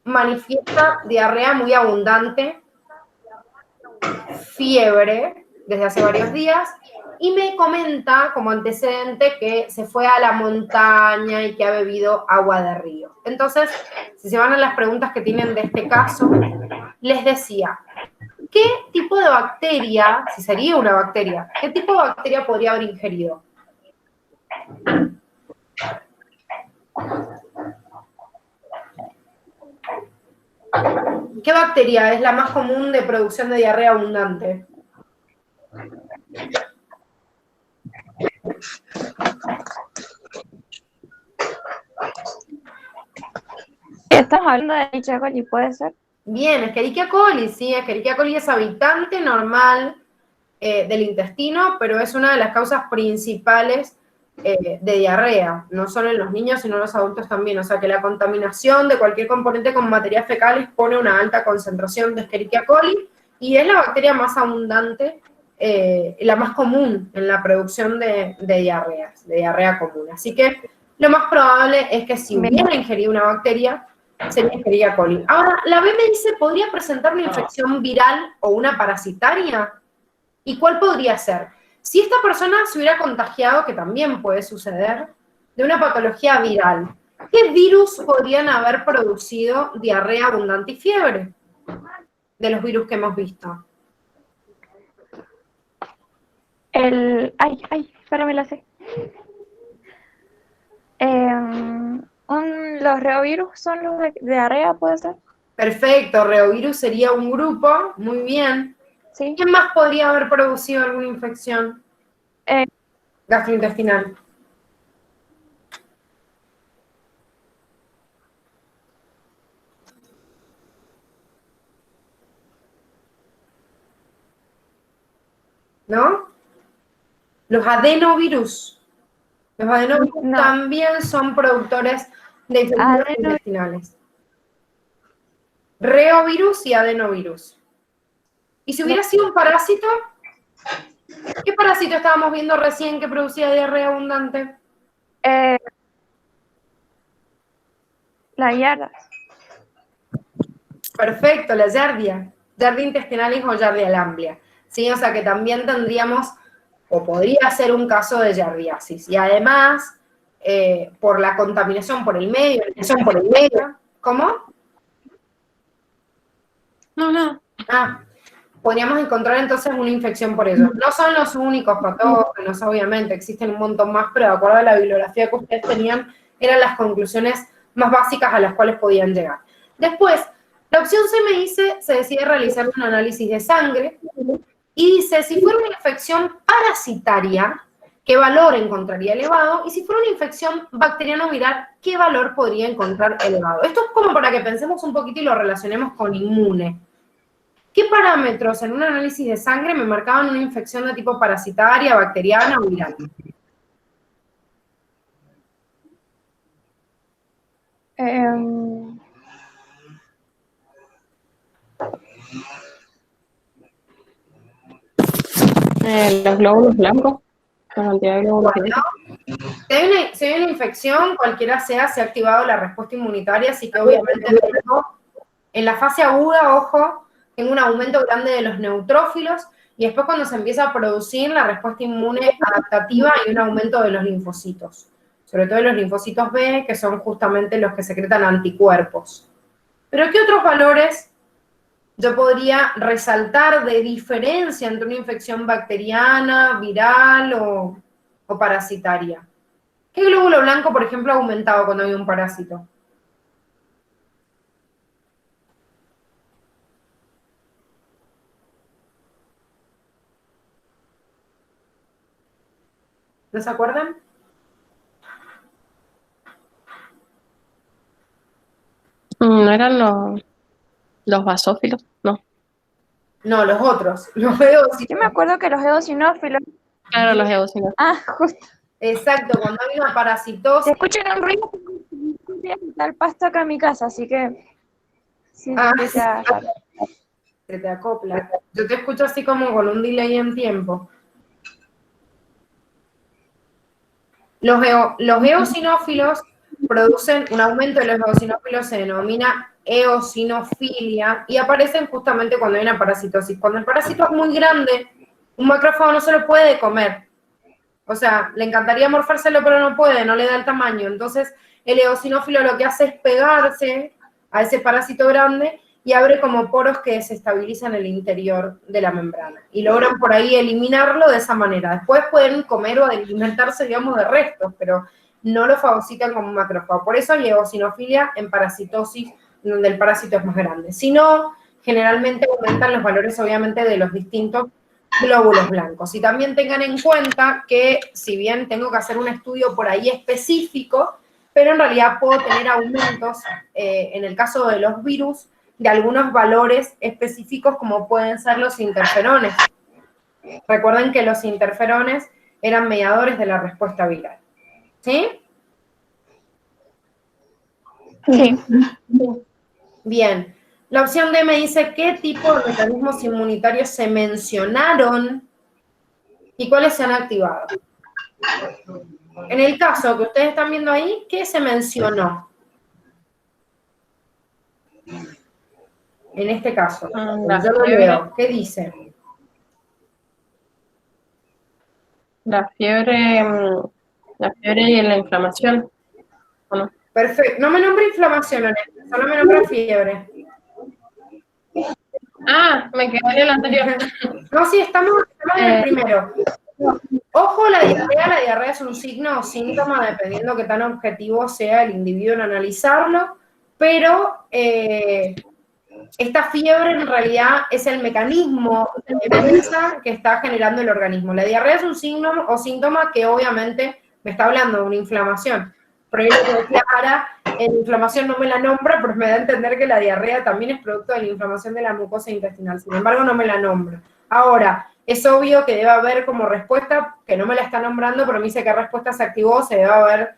manifiesta diarrea muy abundante, fiebre desde hace varios días, y me comenta como antecedente que se fue a la montaña y que ha bebido agua de río. Entonces, si se van a las preguntas que tienen de este caso, les decía, ¿qué tipo de bacteria, si sería una bacteria, qué tipo de bacteria podría haber ingerido? ¿Qué bacteria es la más común de producción de diarrea abundante? Estamos hablando de Escherichia coli, ¿puede ser? Bien, Escherichia coli, sí, Escherichia coli es habitante normal del intestino, pero es una de las causas principales de diarrea, no solo en los niños, sino en los adultos también. O sea que la contaminación de cualquier componente con materias fecales pone una alta concentración de Escherichia coli y es la bacteria más abundante, la más común en la producción de diarreas, de diarrea común. Así que lo más probable es que si hubiera ingerido una bacteria, sería Escherichia coli. Ahora, la B me dice, ¿podría presentar una infección viral o una parasitaria? ¿Y cuál podría ser? Si esta persona se hubiera contagiado, que también puede suceder, de una patología viral, ¿qué virus podrían haber producido diarrea abundante y fiebre? De los virus que hemos visto. Espérame, la sé. Los reovirus son los de diarrea, ¿puede ser? Perfecto, reovirus sería un grupo, muy bien. Sí. ¿Quién más podría haber producido alguna infección gastrointestinal? ¿No? Los adenovirus. Los adenovirus también son productores de infecciones intestinales. Reovirus y adenovirus. ¿Y si hubiera sido un parásito? ¿Qué parásito estábamos viendo recién que producía diarrea abundante? La yarda. Perfecto, la Giardia. Giardia intestinalis o Giardia lamblia. ¿Sí? O sea que también tendríamos, o podría ser un caso de giardiasis. Y además, por la contaminación por el medio, ¿cómo? No. Podríamos encontrar entonces una infección por ello. No son los únicos patógenos, obviamente, existen un montón más, pero de acuerdo a la bibliografía que ustedes tenían, eran las conclusiones más básicas a las cuales podían llegar. Después, la opción C me dice, se decide realizar un análisis de sangre, y dice, si fuera una infección parasitaria, ¿qué valor encontraría elevado? Y si fuera una infección bacteriano-viral, ¿qué valor podría encontrar elevado? Esto es como para que pensemos un poquito y lo relacionemos con inmune. ¿Qué parámetros en un análisis de sangre me marcaban una infección de tipo parasitaria, bacteriana o viral? Los glóbulos blancos, la cantidad de glóbulos blancos. Si hay una infección, cualquiera sea, se ha activado la respuesta inmunitaria, así que obviamente en la fase aguda, ojo, tengo un aumento grande de los neutrófilos, y después cuando se empieza a producir la respuesta inmune adaptativa hay un aumento de los linfocitos, sobre todo de los linfocitos B, que son justamente los que secretan anticuerpos. Pero ¿qué otros valores yo podría resaltar de diferencia entre una infección bacteriana, viral o parasitaria? ¿Qué glóbulo blanco, por ejemplo, ha aumentado cuando hay un parásito? ¿No se acuerdan? ¿No eran los basófilos? No. No, los otros, los eosinófilos. Yo me acuerdo que los eosinófilos. Claro, los eosinófilos. Justo. Exacto, cuando hay una parasitosis. Se escucha un ruido, está el pasto acá en mi casa, así que... Sí, se te acopla. Yo te escucho así como con un delay en tiempo. Los eosinófilos producen un aumento de los eosinófilos, se denomina eosinofilia, y aparecen justamente cuando hay una parasitosis. Cuando el parásito es muy grande, un macrófago no se lo puede comer. O sea, le encantaría morfárselo, pero no puede, no le da el tamaño. Entonces, el eosinófilo lo que hace es pegarse a ese parásito grande y abre como poros que desestabilizan el interior de la membrana. Y logran por ahí eliminarlo de esa manera. Después pueden comer o alimentarse, digamos, de restos, pero no lo fagocitan como un macrófago. Por eso hay eosinofilia en parasitosis, donde el parásito es más grande. Si no, generalmente aumentan los valores, obviamente, de los distintos glóbulos blancos. Y también tengan en cuenta que, si bien tengo que hacer un estudio por ahí específico, pero en realidad puedo tener aumentos, en el caso de los virus, de algunos valores específicos como pueden ser los interferones. Recuerden que los interferones eran mediadores de la respuesta viral. ¿Sí? Sí. Bien. La opción D me dice qué tipo de mecanismos inmunitarios se mencionaron y cuáles se han activado. En el caso que ustedes están viendo ahí, ¿qué se mencionó? En este caso, yo lo leo. ¿Qué dice? La fiebre y la inflamación, ¿o no? Perfecto. No me nombra inflamación, Aneta, solo me nombra fiebre. Ah, me quedé en el anterior. No, sí, estamos en el primero. Ojo, la diarrea es un signo o síntoma, dependiendo qué tan objetivo sea el individuo en analizarlo, pero esta fiebre en realidad es el mecanismo de defensa que está generando el organismo. La diarrea es un signo o síntoma que obviamente me está hablando de una inflamación. Pero yo lo que decía ahora, la inflamación no me la nombra, pero me da a entender que la diarrea también es producto de la inflamación de la mucosa intestinal. Sin embargo, no me la nombra. Ahora, es obvio que debe haber como respuesta, que no me la está nombrando, pero me dice qué respuesta se activó, se debe haber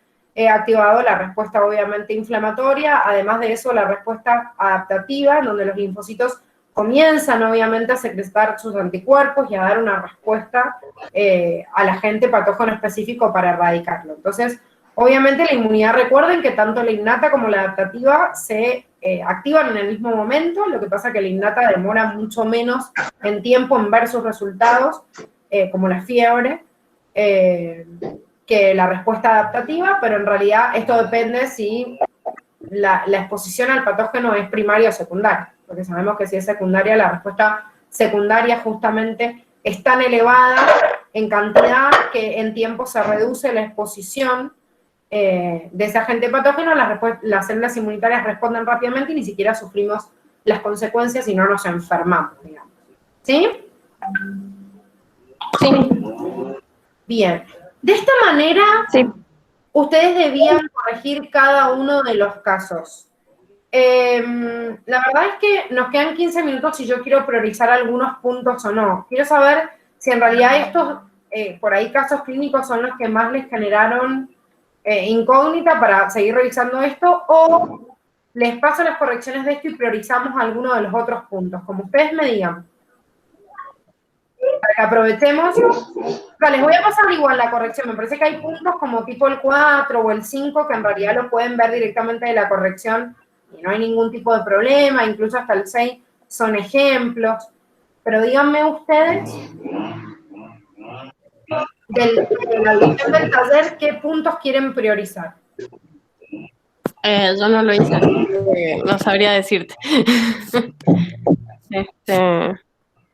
activado la respuesta obviamente inflamatoria, además de eso la respuesta adaptativa, en donde los linfocitos comienzan obviamente a secretar sus anticuerpos y a dar una respuesta al agente patógeno específico para erradicarlo. Entonces, obviamente la inmunidad, recuerden que tanto la innata como la adaptativa se activan en el mismo momento, lo que pasa es que la innata demora mucho menos en tiempo en ver sus resultados, como la fiebre, que la respuesta adaptativa, pero en realidad esto depende si la exposición al patógeno es primaria o secundaria, porque sabemos que si es secundaria, la respuesta secundaria justamente es tan elevada en cantidad que en tiempo se reduce la exposición de ese agente patógeno, las células inmunitarias responden rápidamente y ni siquiera sufrimos las consecuencias y no nos enfermamos, digamos. ¿Sí? Sí. Bien. De esta manera, Sí. ustedes debían corregir cada uno de los casos. La verdad es que nos quedan 15 minutos y yo quiero priorizar algunos puntos o no. Quiero saber si en realidad estos, por ahí, casos clínicos son los que más les generaron incógnita para seguir revisando esto, o les paso las correcciones de esto y priorizamos alguno de los otros puntos, como ustedes me digan. Para que aprovechemos. Les voy a pasar igual la corrección. Me parece que hay puntos como tipo el 4 o el 5 que en realidad lo pueden ver directamente de la corrección y no hay ningún tipo de problema, incluso hasta el 6 son ejemplos. Pero díganme ustedes, de la audición del taller, ¿qué puntos quieren priorizar? Yo no lo hice, no sabría decirte.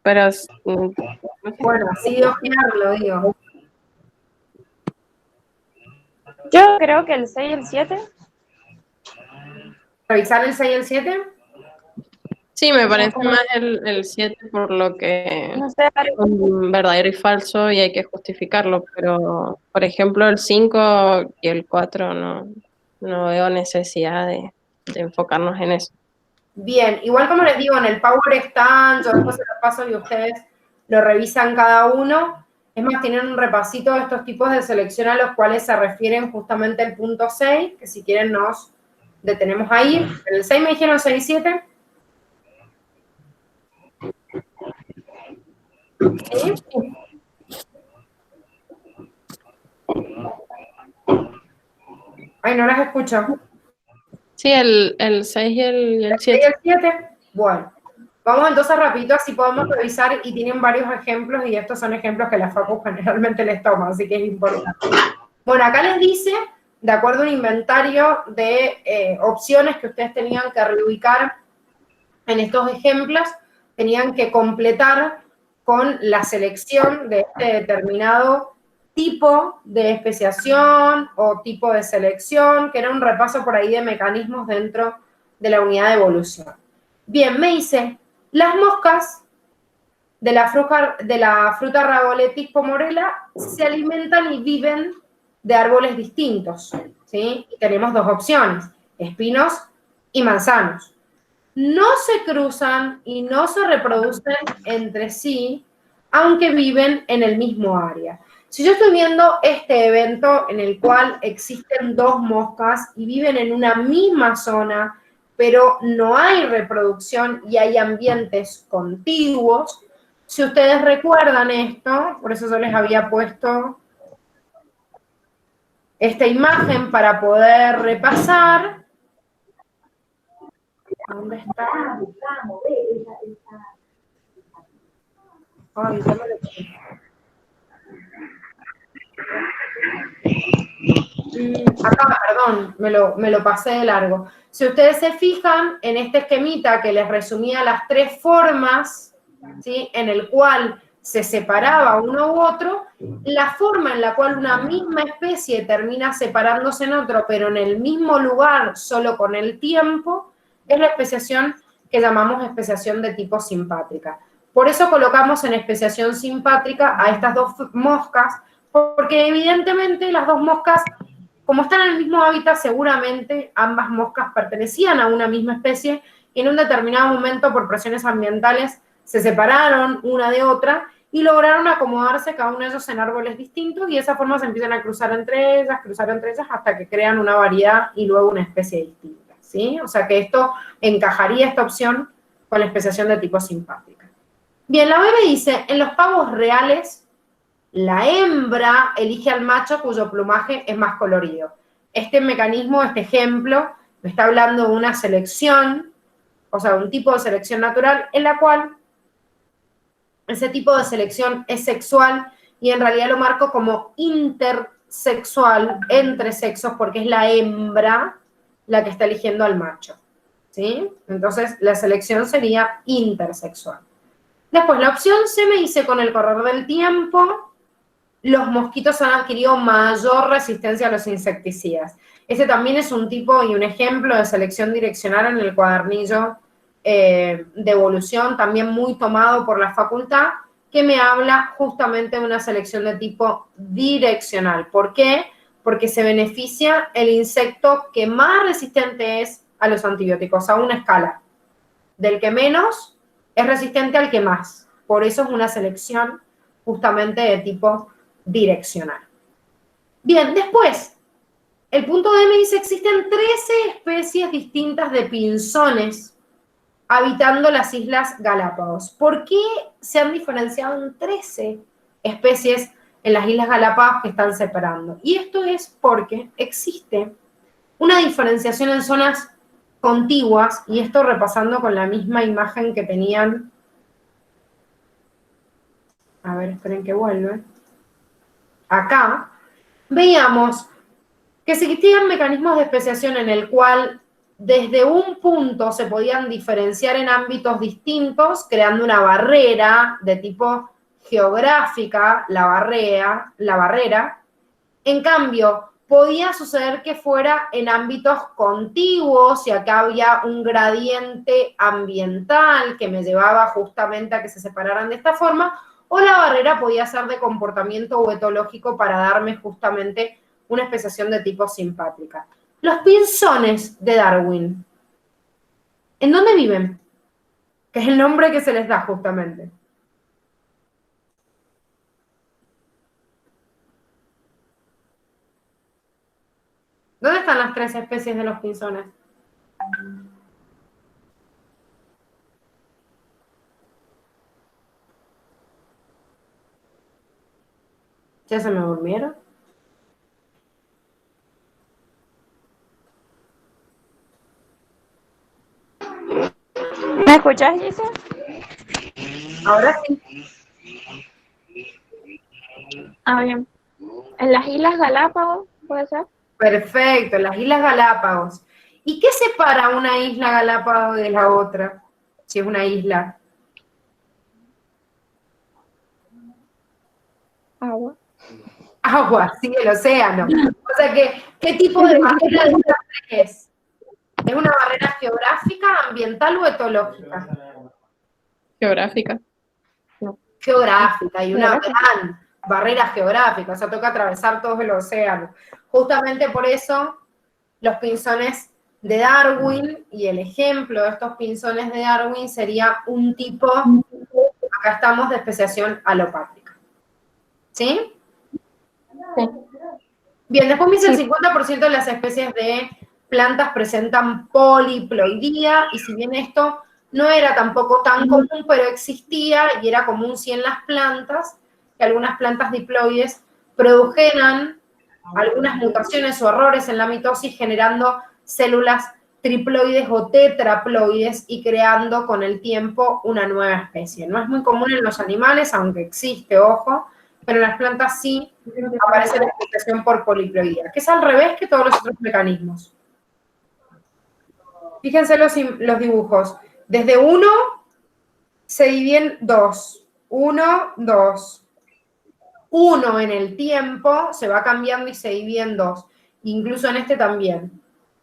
Pero bueno, así de ojearlo, digo. Yo creo que el 6 y el 7. ¿Revisar el 6 y el 7? Sí, me parece más el 7 por lo que No sé, es un verdadero y falso y hay que justificarlo, pero por ejemplo el 5 y el 4 no veo necesidad de enfocarnos en eso. Bien, igual como les digo, en el Power están, yo después se los paso y ustedes lo revisan cada uno. Es más, tienen un repasito de estos tipos de selección a los cuales se refieren justamente el punto 6, que si quieren nos detenemos ahí. En el 6 me dijeron 6 y 7. ¿Sí? Ay, no las escucho. Sí, el 6 y el 7. ¿Y el 7? Bueno, vamos entonces rapidito, así podemos revisar y tienen varios ejemplos y estos son ejemplos que la facu generalmente les toma, así que es importante. Bueno, acá les dice, de acuerdo a un inventario de opciones que ustedes tenían que reubicar en estos ejemplos, tenían que completar con la selección de este determinado tipo de especiación o tipo de selección, que era un repaso por ahí de mecanismos dentro de la unidad de evolución. Bien, me dice, las moscas de la fruta Ragoletis pomorela se alimentan y viven de árboles distintos, ¿sí? Y tenemos dos opciones, espinos y manzanos. No se cruzan y no se reproducen entre sí aunque viven en el mismo área. Si yo estoy viendo este evento en el cual existen dos moscas y viven en una misma zona, pero no hay reproducción y hay ambientes contiguos, si ustedes recuerdan esto, por eso yo les había puesto esta imagen para poder repasar. ¿Dónde está? Ay, ya me lo acá, perdón, me lo pasé de largo. Si ustedes se fijan en este esquemita que les resumía las tres formas, ¿sí?, en el cual se separaba uno u otro, la forma en la cual una misma especie termina separándose en otro, pero en el mismo lugar, solo con el tiempo, es la especiación que llamamos especiación de tipo simpátrica. Por eso colocamos en especiación simpátrica a estas dos moscas, porque evidentemente las dos moscas, como están en el mismo hábitat, seguramente ambas moscas pertenecían a una misma especie y en un determinado momento, por presiones ambientales, se separaron una de otra y lograron acomodarse cada uno de ellos en árboles distintos y de esa forma se empiezan a cruzar entre ellas, hasta que crean una variedad y luego una especie distinta, ¿sí? O sea que esto encajaría esta opción con la especiación de tipo simpátrica. Bien, la B me dice, en los pavos reales, la hembra elige al macho cuyo plumaje es más colorido. Este mecanismo, este ejemplo, me está hablando de una selección, o sea, un tipo de selección natural en la cual ese tipo de selección es sexual y en realidad lo marco como intersexual, entre sexos, porque es la hembra la que está eligiendo al macho, ¿sí? Entonces, la selección sería intersexual. Después, la opción C me dice, con el correr del tiempo, los mosquitos han adquirido mayor resistencia a los insecticidas. Ese también es un tipo y un ejemplo de selección direccional en el cuadernillo de evolución, también muy tomado por la facultad, que me habla justamente de una selección de tipo direccional. ¿Por qué? Porque se beneficia el insecto que más resistente es a los antibióticos, a una escala. Del que menos es resistente al que más. Por eso es una selección justamente de tipo direccional. Bien, después, el punto D me dice, existen 13 especies distintas de pinzones habitando las Islas Galápagos. ¿Por qué se han diferenciado en 13 especies en las Islas Galápagos que están separando? Y esto es porque existe una diferenciación en zonas contiguas, y esto repasando con la misma imagen que tenían. A ver, esperen que vuelve. Acá, veíamos que existían mecanismos de especiación en el cual desde un punto se podían diferenciar en ámbitos distintos, creando una barrera de tipo geográfica, la barrera. En cambio, podía suceder que fuera en ámbitos contiguos y acá había un gradiente ambiental que me llevaba justamente a que se separaran de esta forma, o la barrera podía ser de comportamiento o etológico para darme justamente una especiación de tipo simpátrica. Los pinzones de Darwin, ¿en dónde viven? Que es el nombre que se les da justamente. ¿Dónde están las 3 especies de los pinzones? ¿Ya se me durmieron? ¿Me escuchas, Gise? Ahora sí. Ah, bien. En las Islas Galápagos, ¿puede ser? Perfecto, las Islas Galápagos. ¿Y qué separa una isla Galápagos de la otra? Si es una isla. Agua. Agua, sí, el océano. O sea que, ¿qué tipo de barrera es? ¿Es una barrera geográfica, ambiental o etológica? Geográfica. No. Geográfica, y una gran barrera geográfica, o sea, toca atravesar todo el océano. Justamente por eso, los pinzones de Darwin, y el ejemplo de estos pinzones de Darwin sería un tipo, acá acá estamos de especiación alopátrica. ¿Sí? Sí. Bien, después me dice el Sí. 50% de las especies de plantas presentan poliploidía, y si bien esto no era tampoco tan común, pero existía y era común sí en las plantas, que algunas plantas diploides produjeran algunas mutaciones o errores en la mitosis generando células triploides o tetraploides y creando con el tiempo una nueva especie. No es muy común en los animales, aunque existe, ojo, pero en las plantas sí aparece la explicación por poliploidía, que es al revés que todos los otros mecanismos. Fíjense los dibujos. Desde 1 se dividen 2. 1, 2. 1 en el tiempo se va cambiando y se divide en 2. Incluso en este también.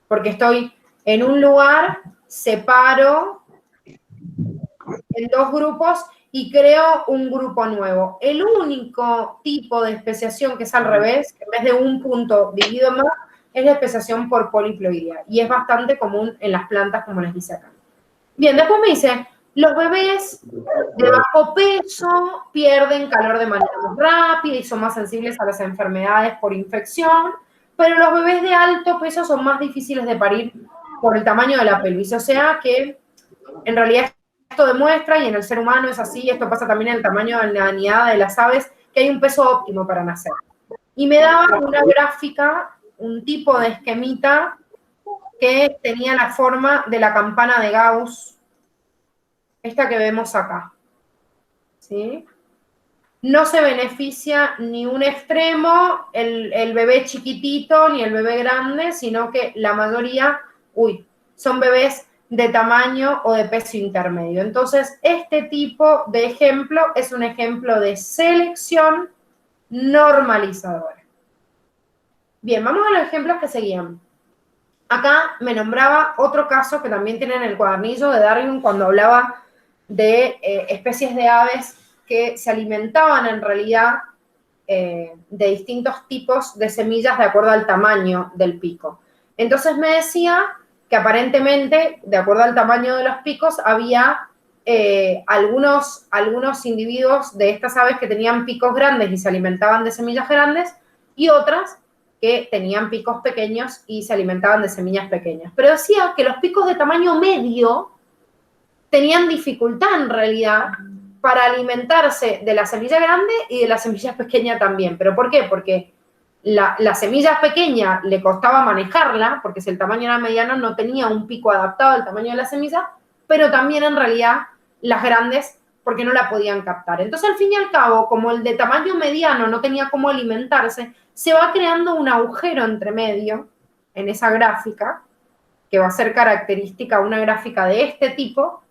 Porque estoy en un lugar, separo en 2 grupos y creo un grupo nuevo. El único tipo de especiación que es al revés, que en vez de un punto dividido en más, es la especiación por poliploidía. Y es bastante común en las plantas, como les dice acá. Bien, después me dice, los bebés de bajo peso pierden calor de manera más rápida y son más sensibles a las enfermedades por infección, pero los bebés de alto peso son más difíciles de parir por el tamaño de la pelvis. O sea que, en realidad, esto demuestra, y en el ser humano es así, esto pasa también en el tamaño de la nidada de las aves, que hay un peso óptimo para nacer. Y me daba una gráfica, un tipo de esquemita que tenía la forma de la campana de Gauss, esta que vemos acá. ¿Sí? No se beneficia ni un extremo, el bebé chiquitito, ni el bebé grande, sino que la mayoría, son bebés de tamaño o de peso intermedio. Entonces, este tipo de ejemplo es un ejemplo de selección normalizadora. Bien, vamos a los ejemplos que seguían. Acá me nombraba otro caso que también tiene en el cuadernillo de Darwin cuando hablaba de especies de aves que se alimentaban en realidad de distintos tipos de semillas de acuerdo al tamaño del pico. Entonces me decía que aparentemente, de acuerdo al tamaño de los picos, había algunos individuos de estas aves que tenían picos grandes y se alimentaban de semillas grandes, y otras que tenían picos pequeños y se alimentaban de semillas pequeñas. Pero decía que los picos de tamaño medio tenían dificultad en realidad para alimentarse de la semilla grande y de la semilla pequeña también. ¿Pero por qué? Porque la semilla pequeña le costaba manejarla, porque si el tamaño era mediano no tenía un pico adaptado al tamaño de la semilla, pero también en realidad las grandes porque no la podían captar. Entonces, al fin y al cabo, como el de tamaño mediano no tenía cómo alimentarse, se va creando un agujero entre medio en esa gráfica, que va a ser característica una gráfica de este tipo,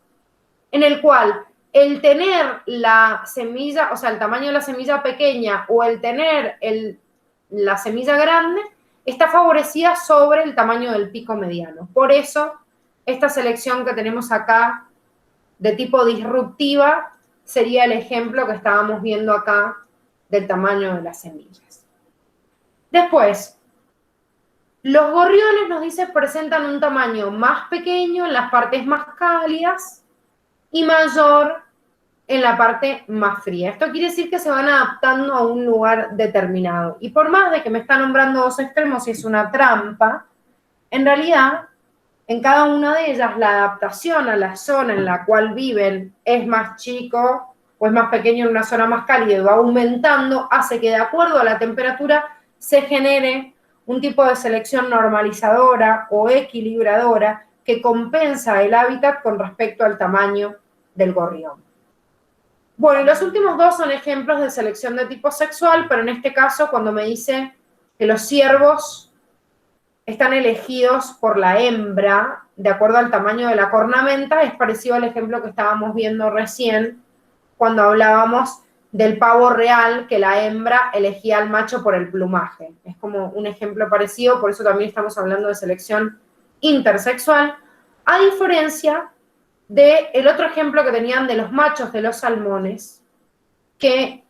en el cual el tener la semilla, o sea, el tamaño de la semilla pequeña o el tener la semilla grande, está favorecida sobre el tamaño del pico mediano. Por eso, esta selección que tenemos acá de tipo disruptiva sería el ejemplo que estábamos viendo acá del tamaño de las semillas. Después, los gorriones, nos dice, presentan un tamaño más pequeño en las partes más cálidas y mayor en la parte más fría. Esto quiere decir que se van adaptando a un lugar determinado. Y por más de que me está nombrando dos extremos y es una trampa, en realidad, en cada una de ellas, la adaptación a la zona en la cual viven es más chico o es más pequeño en una zona más cálida y va aumentando, hace que de acuerdo a la temperatura se genere un tipo de selección normalizadora o equilibradora que compensa el hábitat con respecto al tamaño del gorrión. Bueno, y los últimos dos son ejemplos de selección de tipo sexual, pero en este caso, cuando me dice que los ciervos están elegidos por la hembra de acuerdo al tamaño de la cornamenta, es parecido al ejemplo que estábamos viendo recién cuando hablábamos del pavo real, que la hembra elegía al macho por el plumaje. Es como un ejemplo parecido, por eso también estamos hablando de selección intersexual, a diferencia del otro ejemplo que tenían de los machos de los salmones, que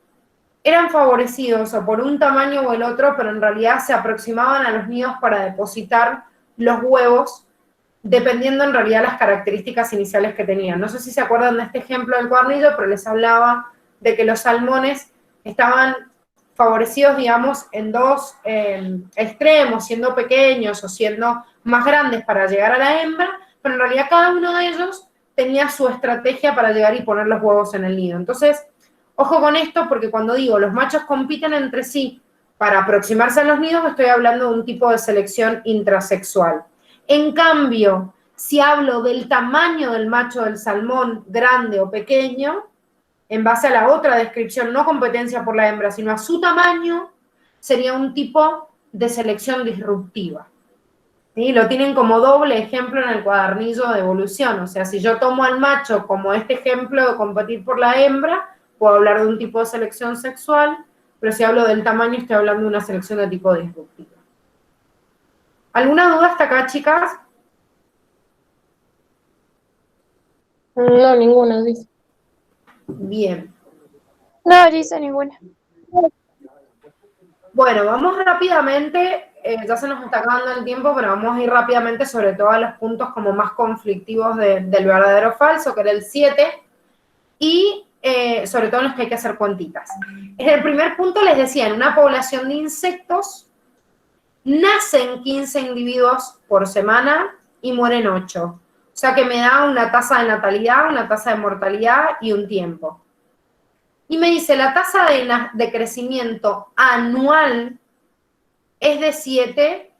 eran favorecidos o por un tamaño o el otro, pero en realidad se aproximaban a los nidos para depositar los huevos dependiendo en realidad las características iniciales que tenían. No sé si se acuerdan de este ejemplo del cuadernillo, pero les hablaba de que los salmones estaban favorecidos, digamos, en dos extremos, siendo pequeños o siendo más grandes para llegar a la hembra, pero en realidad cada uno de ellos tenía su estrategia para llegar y poner los huevos en el nido. Entonces, ojo con esto, porque cuando digo los machos compiten entre sí para aproximarse a los nidos, estoy hablando de un tipo de selección intrasexual. En cambio, si hablo del tamaño del macho del salmón, grande o pequeño, en base a la otra descripción, no competencia por la hembra, sino a su tamaño, sería un tipo de selección disruptiva. ¿Sí? Lo tienen como doble ejemplo en el cuadernillo de evolución. O sea, si yo tomo al macho como este ejemplo de competir por la hembra, puedo hablar de un tipo de selección sexual, pero si hablo del tamaño, estoy hablando de una selección de tipo disruptiva. ¿Alguna duda hasta acá, chicas? No, ninguna, dice. Bien. No, dice ninguna. Bueno, vamos rápidamente, ya se nos está acabando el tiempo, pero vamos a ir rápidamente sobre todo a los puntos como más conflictivos del verdadero o falso, que era el 7, y sobre todo en los que hay que hacer cuentitas. En el primer punto les decía, en una población de insectos, nacen 15 individuos por semana y mueren 8. O sea que me da una tasa de natalidad, una tasa de mortalidad y un tiempo. Y me dice, la tasa de crecimiento anual es de 7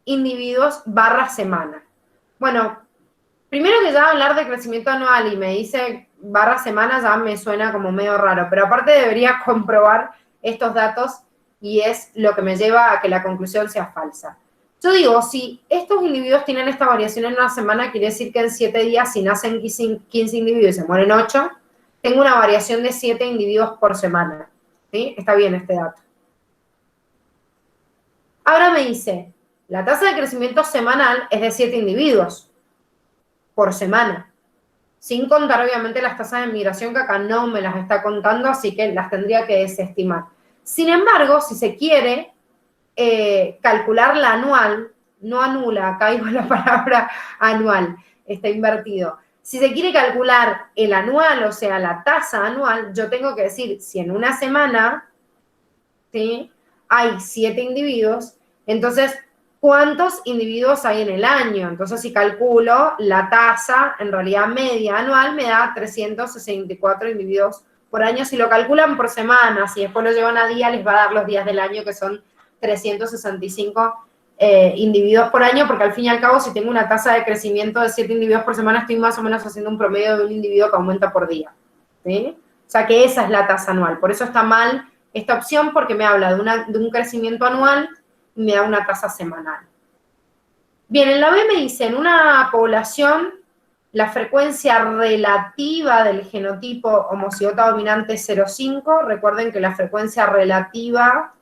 individuos barra semana. Bueno, primero que ya hablar de crecimiento anual y me dice barra semana ya me suena como medio raro, pero aparte debería comprobar estos datos y es lo que me lleva a que la conclusión sea falsa. Yo digo, si estos individuos tienen esta variación en una semana, quiere decir que en 7 días, si nacen 15 individuos y se mueren 8, tengo una variación de 7 individuos por semana. ¿Sí? Está bien este dato. Ahora me dice, la tasa de crecimiento semanal es de 7 individuos por semana. Sin contar, obviamente, las tasas de migración, que acá no me las está contando, así que las tendría que desestimar. Sin embargo, si se quiere calcular la anual, no anula, acá digo la palabra anual, está invertido. Si se quiere calcular el anual, o sea, la tasa anual, yo tengo que decir, si en una semana, ¿sí?, hay 7 individuos, entonces, ¿cuántos individuos hay en el año? Entonces, si calculo la tasa, en realidad media anual, me da 364 individuos por año. Si lo calculan por semana, si después lo llevan a día, les va a dar los días del año, que son 365 individuos por año, porque al fin y al cabo, si tengo una tasa de crecimiento de 7 individuos por semana, estoy más o menos haciendo un promedio de un individuo que aumenta por día. ¿Sí? O sea que esa es la tasa anual. Por eso está mal esta opción, porque me habla de un crecimiento anual y me da una tasa semanal. Bien, en la B me dice, en una población, la frecuencia relativa del genotipo homocigota dominante 0,5, recuerden que la frecuencia relativa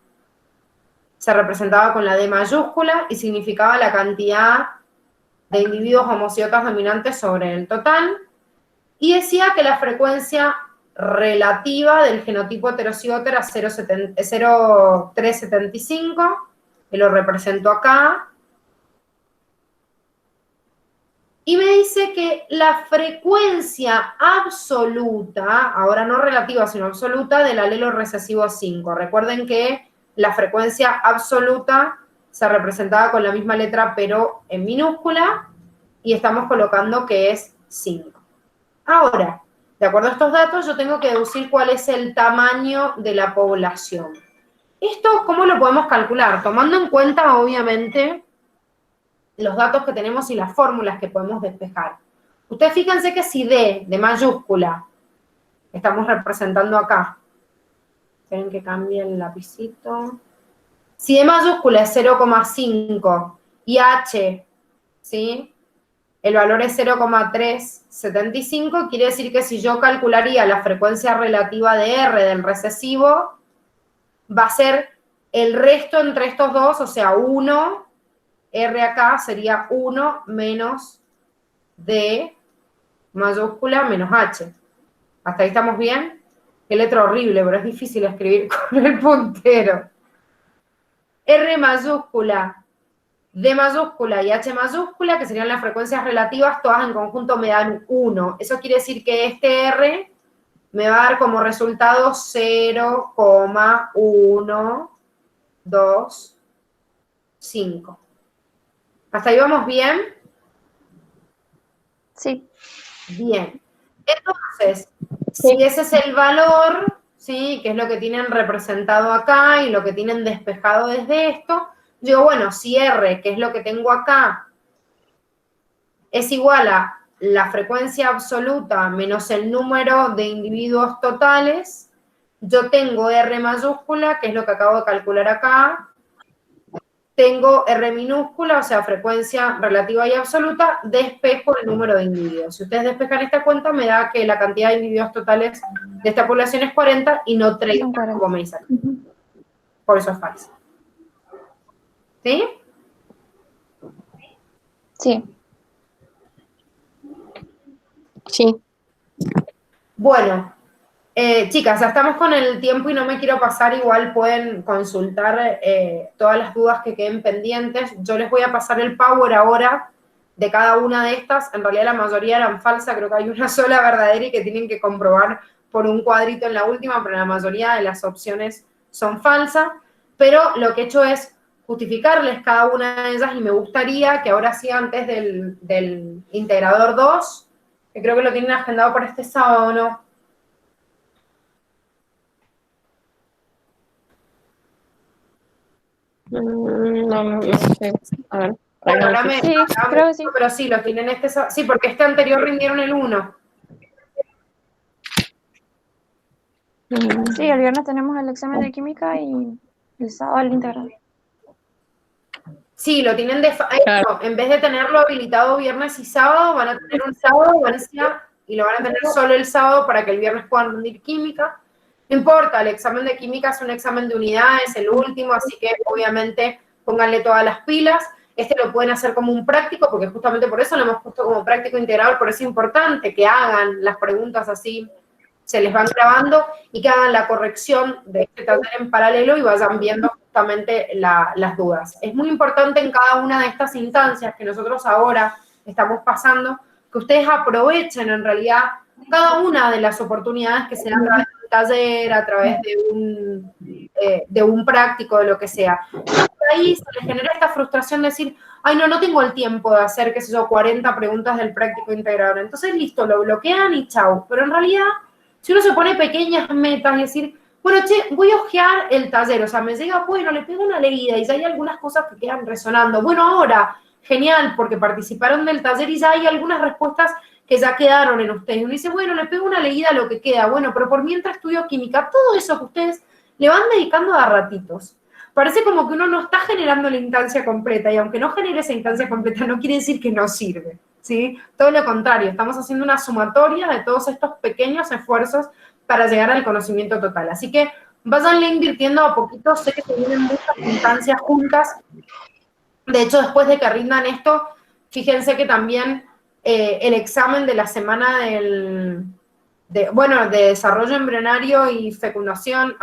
se representaba con la D mayúscula y significaba la cantidad de individuos homocigotas dominantes sobre el total, y decía que la frecuencia relativa del genotipo heterocigoto era 0,375, que lo represento acá, y me dice que la frecuencia absoluta, ahora no relativa, sino absoluta, del alelo recesivo 5. Recuerden que la frecuencia absoluta se representaba con la misma letra, pero en minúscula, y estamos colocando que es 5. Ahora, de acuerdo a estos datos, yo tengo que deducir cuál es el tamaño de la población. ¿Esto cómo lo podemos calcular? Tomando en cuenta, obviamente, los datos que tenemos y las fórmulas que podemos despejar. Ustedes fíjense que si D de mayúscula, estamos representando acá, esperen que cambie el lapicito, si D mayúscula es 0,5 y H, ¿sí?, el valor es 0,375, quiere decir que si yo calcularía la frecuencia relativa de R del recesivo, va a ser el resto entre estos dos, o sea, 1, R acá sería 1 menos D mayúscula menos H. ¿Hasta ahí estamos bien? Qué letra horrible, pero es difícil escribir con el puntero. R mayúscula D mayúscula y H mayúscula, que serían las frecuencias relativas, todas en conjunto me dan 1. Eso quiere decir que este R me va a dar como resultado 0,125. ¿Hasta ahí vamos bien? Sí. Bien. Entonces, si ese es el valor, ¿sí? Que es lo que tienen representado acá y lo que tienen despejado desde esto, digo, bueno, si R, que es lo que tengo acá, es igual a la frecuencia absoluta menos el número de individuos totales, yo tengo R mayúscula, que es lo que acabo de calcular acá, tengo R minúscula, o sea, frecuencia relativa y absoluta, despejo el número de individuos. Si ustedes despejan esta cuenta, me da que la cantidad de individuos totales de esta población es 40 y no 30, como me dice aquí. Por eso es falso. ¿Sí? Sí. Sí. Bueno, chicas, ya estamos con el tiempo y no me quiero pasar, igual pueden consultar todas las dudas que queden pendientes. Yo les voy a pasar el power ahora de cada una de estas. En realidad la mayoría eran falsas, creo que hay una sola verdadera y que tienen que comprobar por un cuadrito en la última, pero la mayoría de las opciones son falsas. Pero lo que he hecho es justificarles cada una de ellas y me gustaría que ahora sí, antes del integrador 2, que creo que lo tienen agendado para este sábado, ¿no? No sé. A ver. Bueno, ahora Sí, creo que sí. pero sí, lo tienen este sábado. Sí, porque este anterior rindieron el 1. Sí, el viernes tenemos el examen de química y el sábado el integral. Sí, lo tienen Claro. en vez de tenerlo habilitado viernes y sábado, van a tener un sábado y lo van a tener solo el sábado para que el viernes puedan rendir química. No importa, el examen de química es un examen de unidades, el último, así que obviamente pónganle todas las pilas. Este lo pueden hacer como un práctico, porque justamente por eso lo hemos puesto como práctico integral, por eso es importante que hagan las preguntas así, se les van grabando y que hagan la corrección de este taller en paralelo y vayan viendo justamente las dudas. Es muy importante en cada una de estas instancias que nosotros ahora estamos pasando, que ustedes aprovechen en realidad cada una de las oportunidades que se dan a través de un taller, a través de un práctico, de lo que sea. Y ahí se les genera esta frustración de decir, ay, no tengo el tiempo de hacer, qué sé yo, 40 preguntas del práctico integrador. Entonces, listo, lo bloquean y chau. Pero en realidad, si uno se pone pequeñas metas y decir, bueno, che, voy a ojear el taller, o sea, me llega, bueno, le pego una leída y ya hay algunas cosas que quedan resonando. Bueno, ahora, genial, porque participaron del taller y ya hay algunas respuestas que ya quedaron en ustedes. Uno dice, bueno, le pego una leída a lo que queda, bueno, pero por mientras estudio química, todo eso que ustedes le van dedicando a ratitos. Parece como que uno no está generando la instancia completa, y aunque no genere esa instancia completa, no quiere decir que no sirve, ¿sí? Todo lo contrario, estamos haciendo una sumatoria de todos estos pequeños esfuerzos para llegar al conocimiento total. Así que váyanle invirtiendo a poquito, sé que se vienen muchas instancias juntas. De hecho, después de que rindan esto, fíjense que también el examen de la semana de desarrollo embrionario y fecundación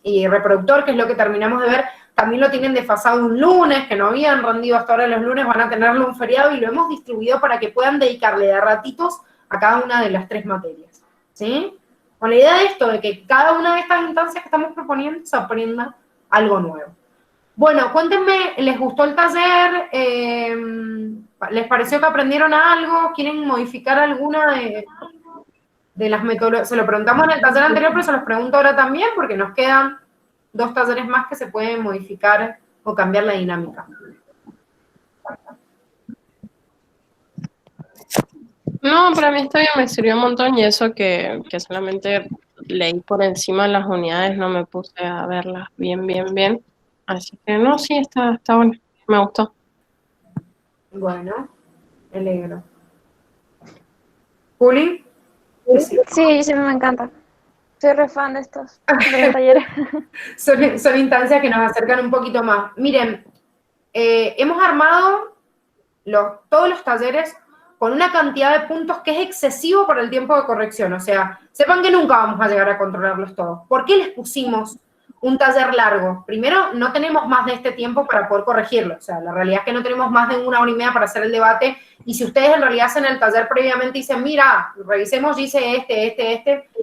y reproductor, que es lo que terminamos de ver, también lo tienen desfasado un lunes, que no habían rendido hasta ahora los lunes, van a tenerlo un feriado y lo hemos distribuido para que puedan dedicarle de ratitos a cada una de las 3 materias, ¿sí? Con la idea de esto, de que cada una de estas instancias que estamos proponiendo se aprenda algo nuevo. Bueno, cuéntenme, ¿les gustó el taller? ¿Les pareció que aprendieron algo? ¿Quieren modificar alguna de las metodologías? Se lo preguntamos en el taller anterior, pero se los pregunto ahora también, porque nos quedan 2 talleres más que se pueden modificar o cambiar la dinámica. No, para mí está bien, me sirvió un montón y eso que solamente leí por encima las unidades, no me puse a verlas bien. Así que no, sí, está bueno, me gustó. Bueno, me alegro. ¿Juli? Sí, me encanta. Soy re fan de estos talleres. Son instancias que nos acercan un poquito más. Miren, hemos armado todos los talleres con una cantidad de puntos que es excesivo para el tiempo de corrección. O sea, sepan que nunca vamos a llegar a controlarlos todos. ¿Por qué les pusimos un taller largo. Primero, no tenemos más de este tiempo para poder corregirlo. O sea, la realidad es que no tenemos más de 1 hora y media para hacer el debate. Y si ustedes en realidad hacen el taller previamente y dicen, mira, revisemos, dice este,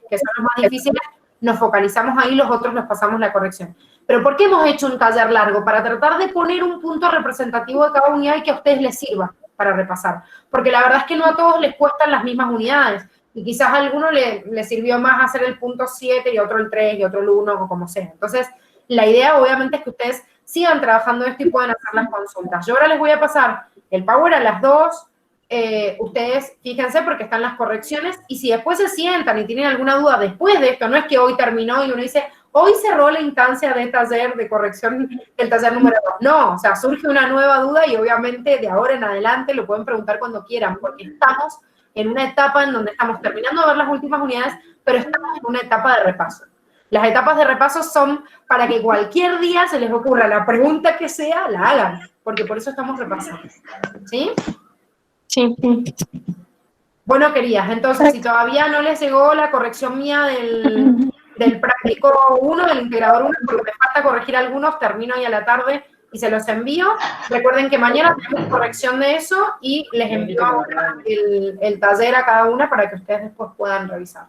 que son los más difíciles, nos focalizamos ahí, los otros nos pasamos la corrección. Pero ¿por qué hemos hecho un taller largo? Para tratar de poner un punto representativo de cada unidad y que a ustedes les sirva para repasar. Porque la verdad es que no a todos les cuestan las mismas unidades. Y quizás a alguno le sirvió más hacer el punto 7 y otro el 3 y otro el 1 o como sea. Entonces, la idea obviamente es que ustedes sigan trabajando esto y puedan hacer las consultas. Yo ahora les voy a pasar el Power a las 2. Ustedes fíjense porque están las correcciones y si después se sientan y tienen alguna duda después de esto, no es que hoy terminó y uno dice, hoy cerró la instancia de taller de corrección, el taller número 2. No, o sea, surge una nueva duda y obviamente de ahora en adelante lo pueden preguntar cuando quieran porque estamos en una etapa en donde estamos terminando de ver las últimas unidades, pero estamos en una etapa de repaso. Las etapas de repaso son para que cualquier día se les ocurra la pregunta que sea, la hagan, porque por eso estamos repasando. ¿Sí? Sí. Bueno, queridas, entonces, si todavía no les llegó la corrección mía del práctico 1, del integrador 1, porque me falta corregir algunos, termino hoy a la tarde y se los envío. Recuerden que mañana tenemos corrección de eso y les envío ahora el taller a cada una para que ustedes después puedan revisar.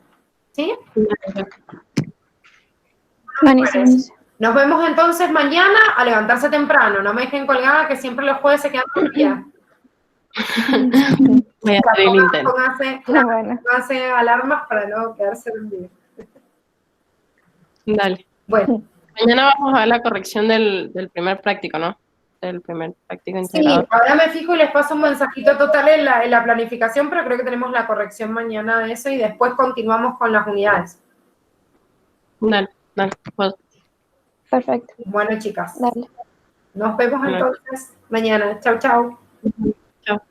¿Sí? Buenísimo. Nos vemos entonces mañana a levantarse temprano. No me dejen colgada que siempre los jueves se quedan dormidas. Voy a hacer el intento. Pónganse alarmas para no quedarse dormidos. Dale. Bueno. Mañana vamos a ver la corrección del primer práctico, ¿no? Del primer práctico integrador. Sí, ahora me fijo y les paso un mensajito total en la planificación, pero creo que tenemos la corrección mañana de eso y después continuamos con las unidades. Dale. Pues. Perfecto. Bueno, chicas. Dale. Nos vemos entonces mañana. Chau, chau. Chao.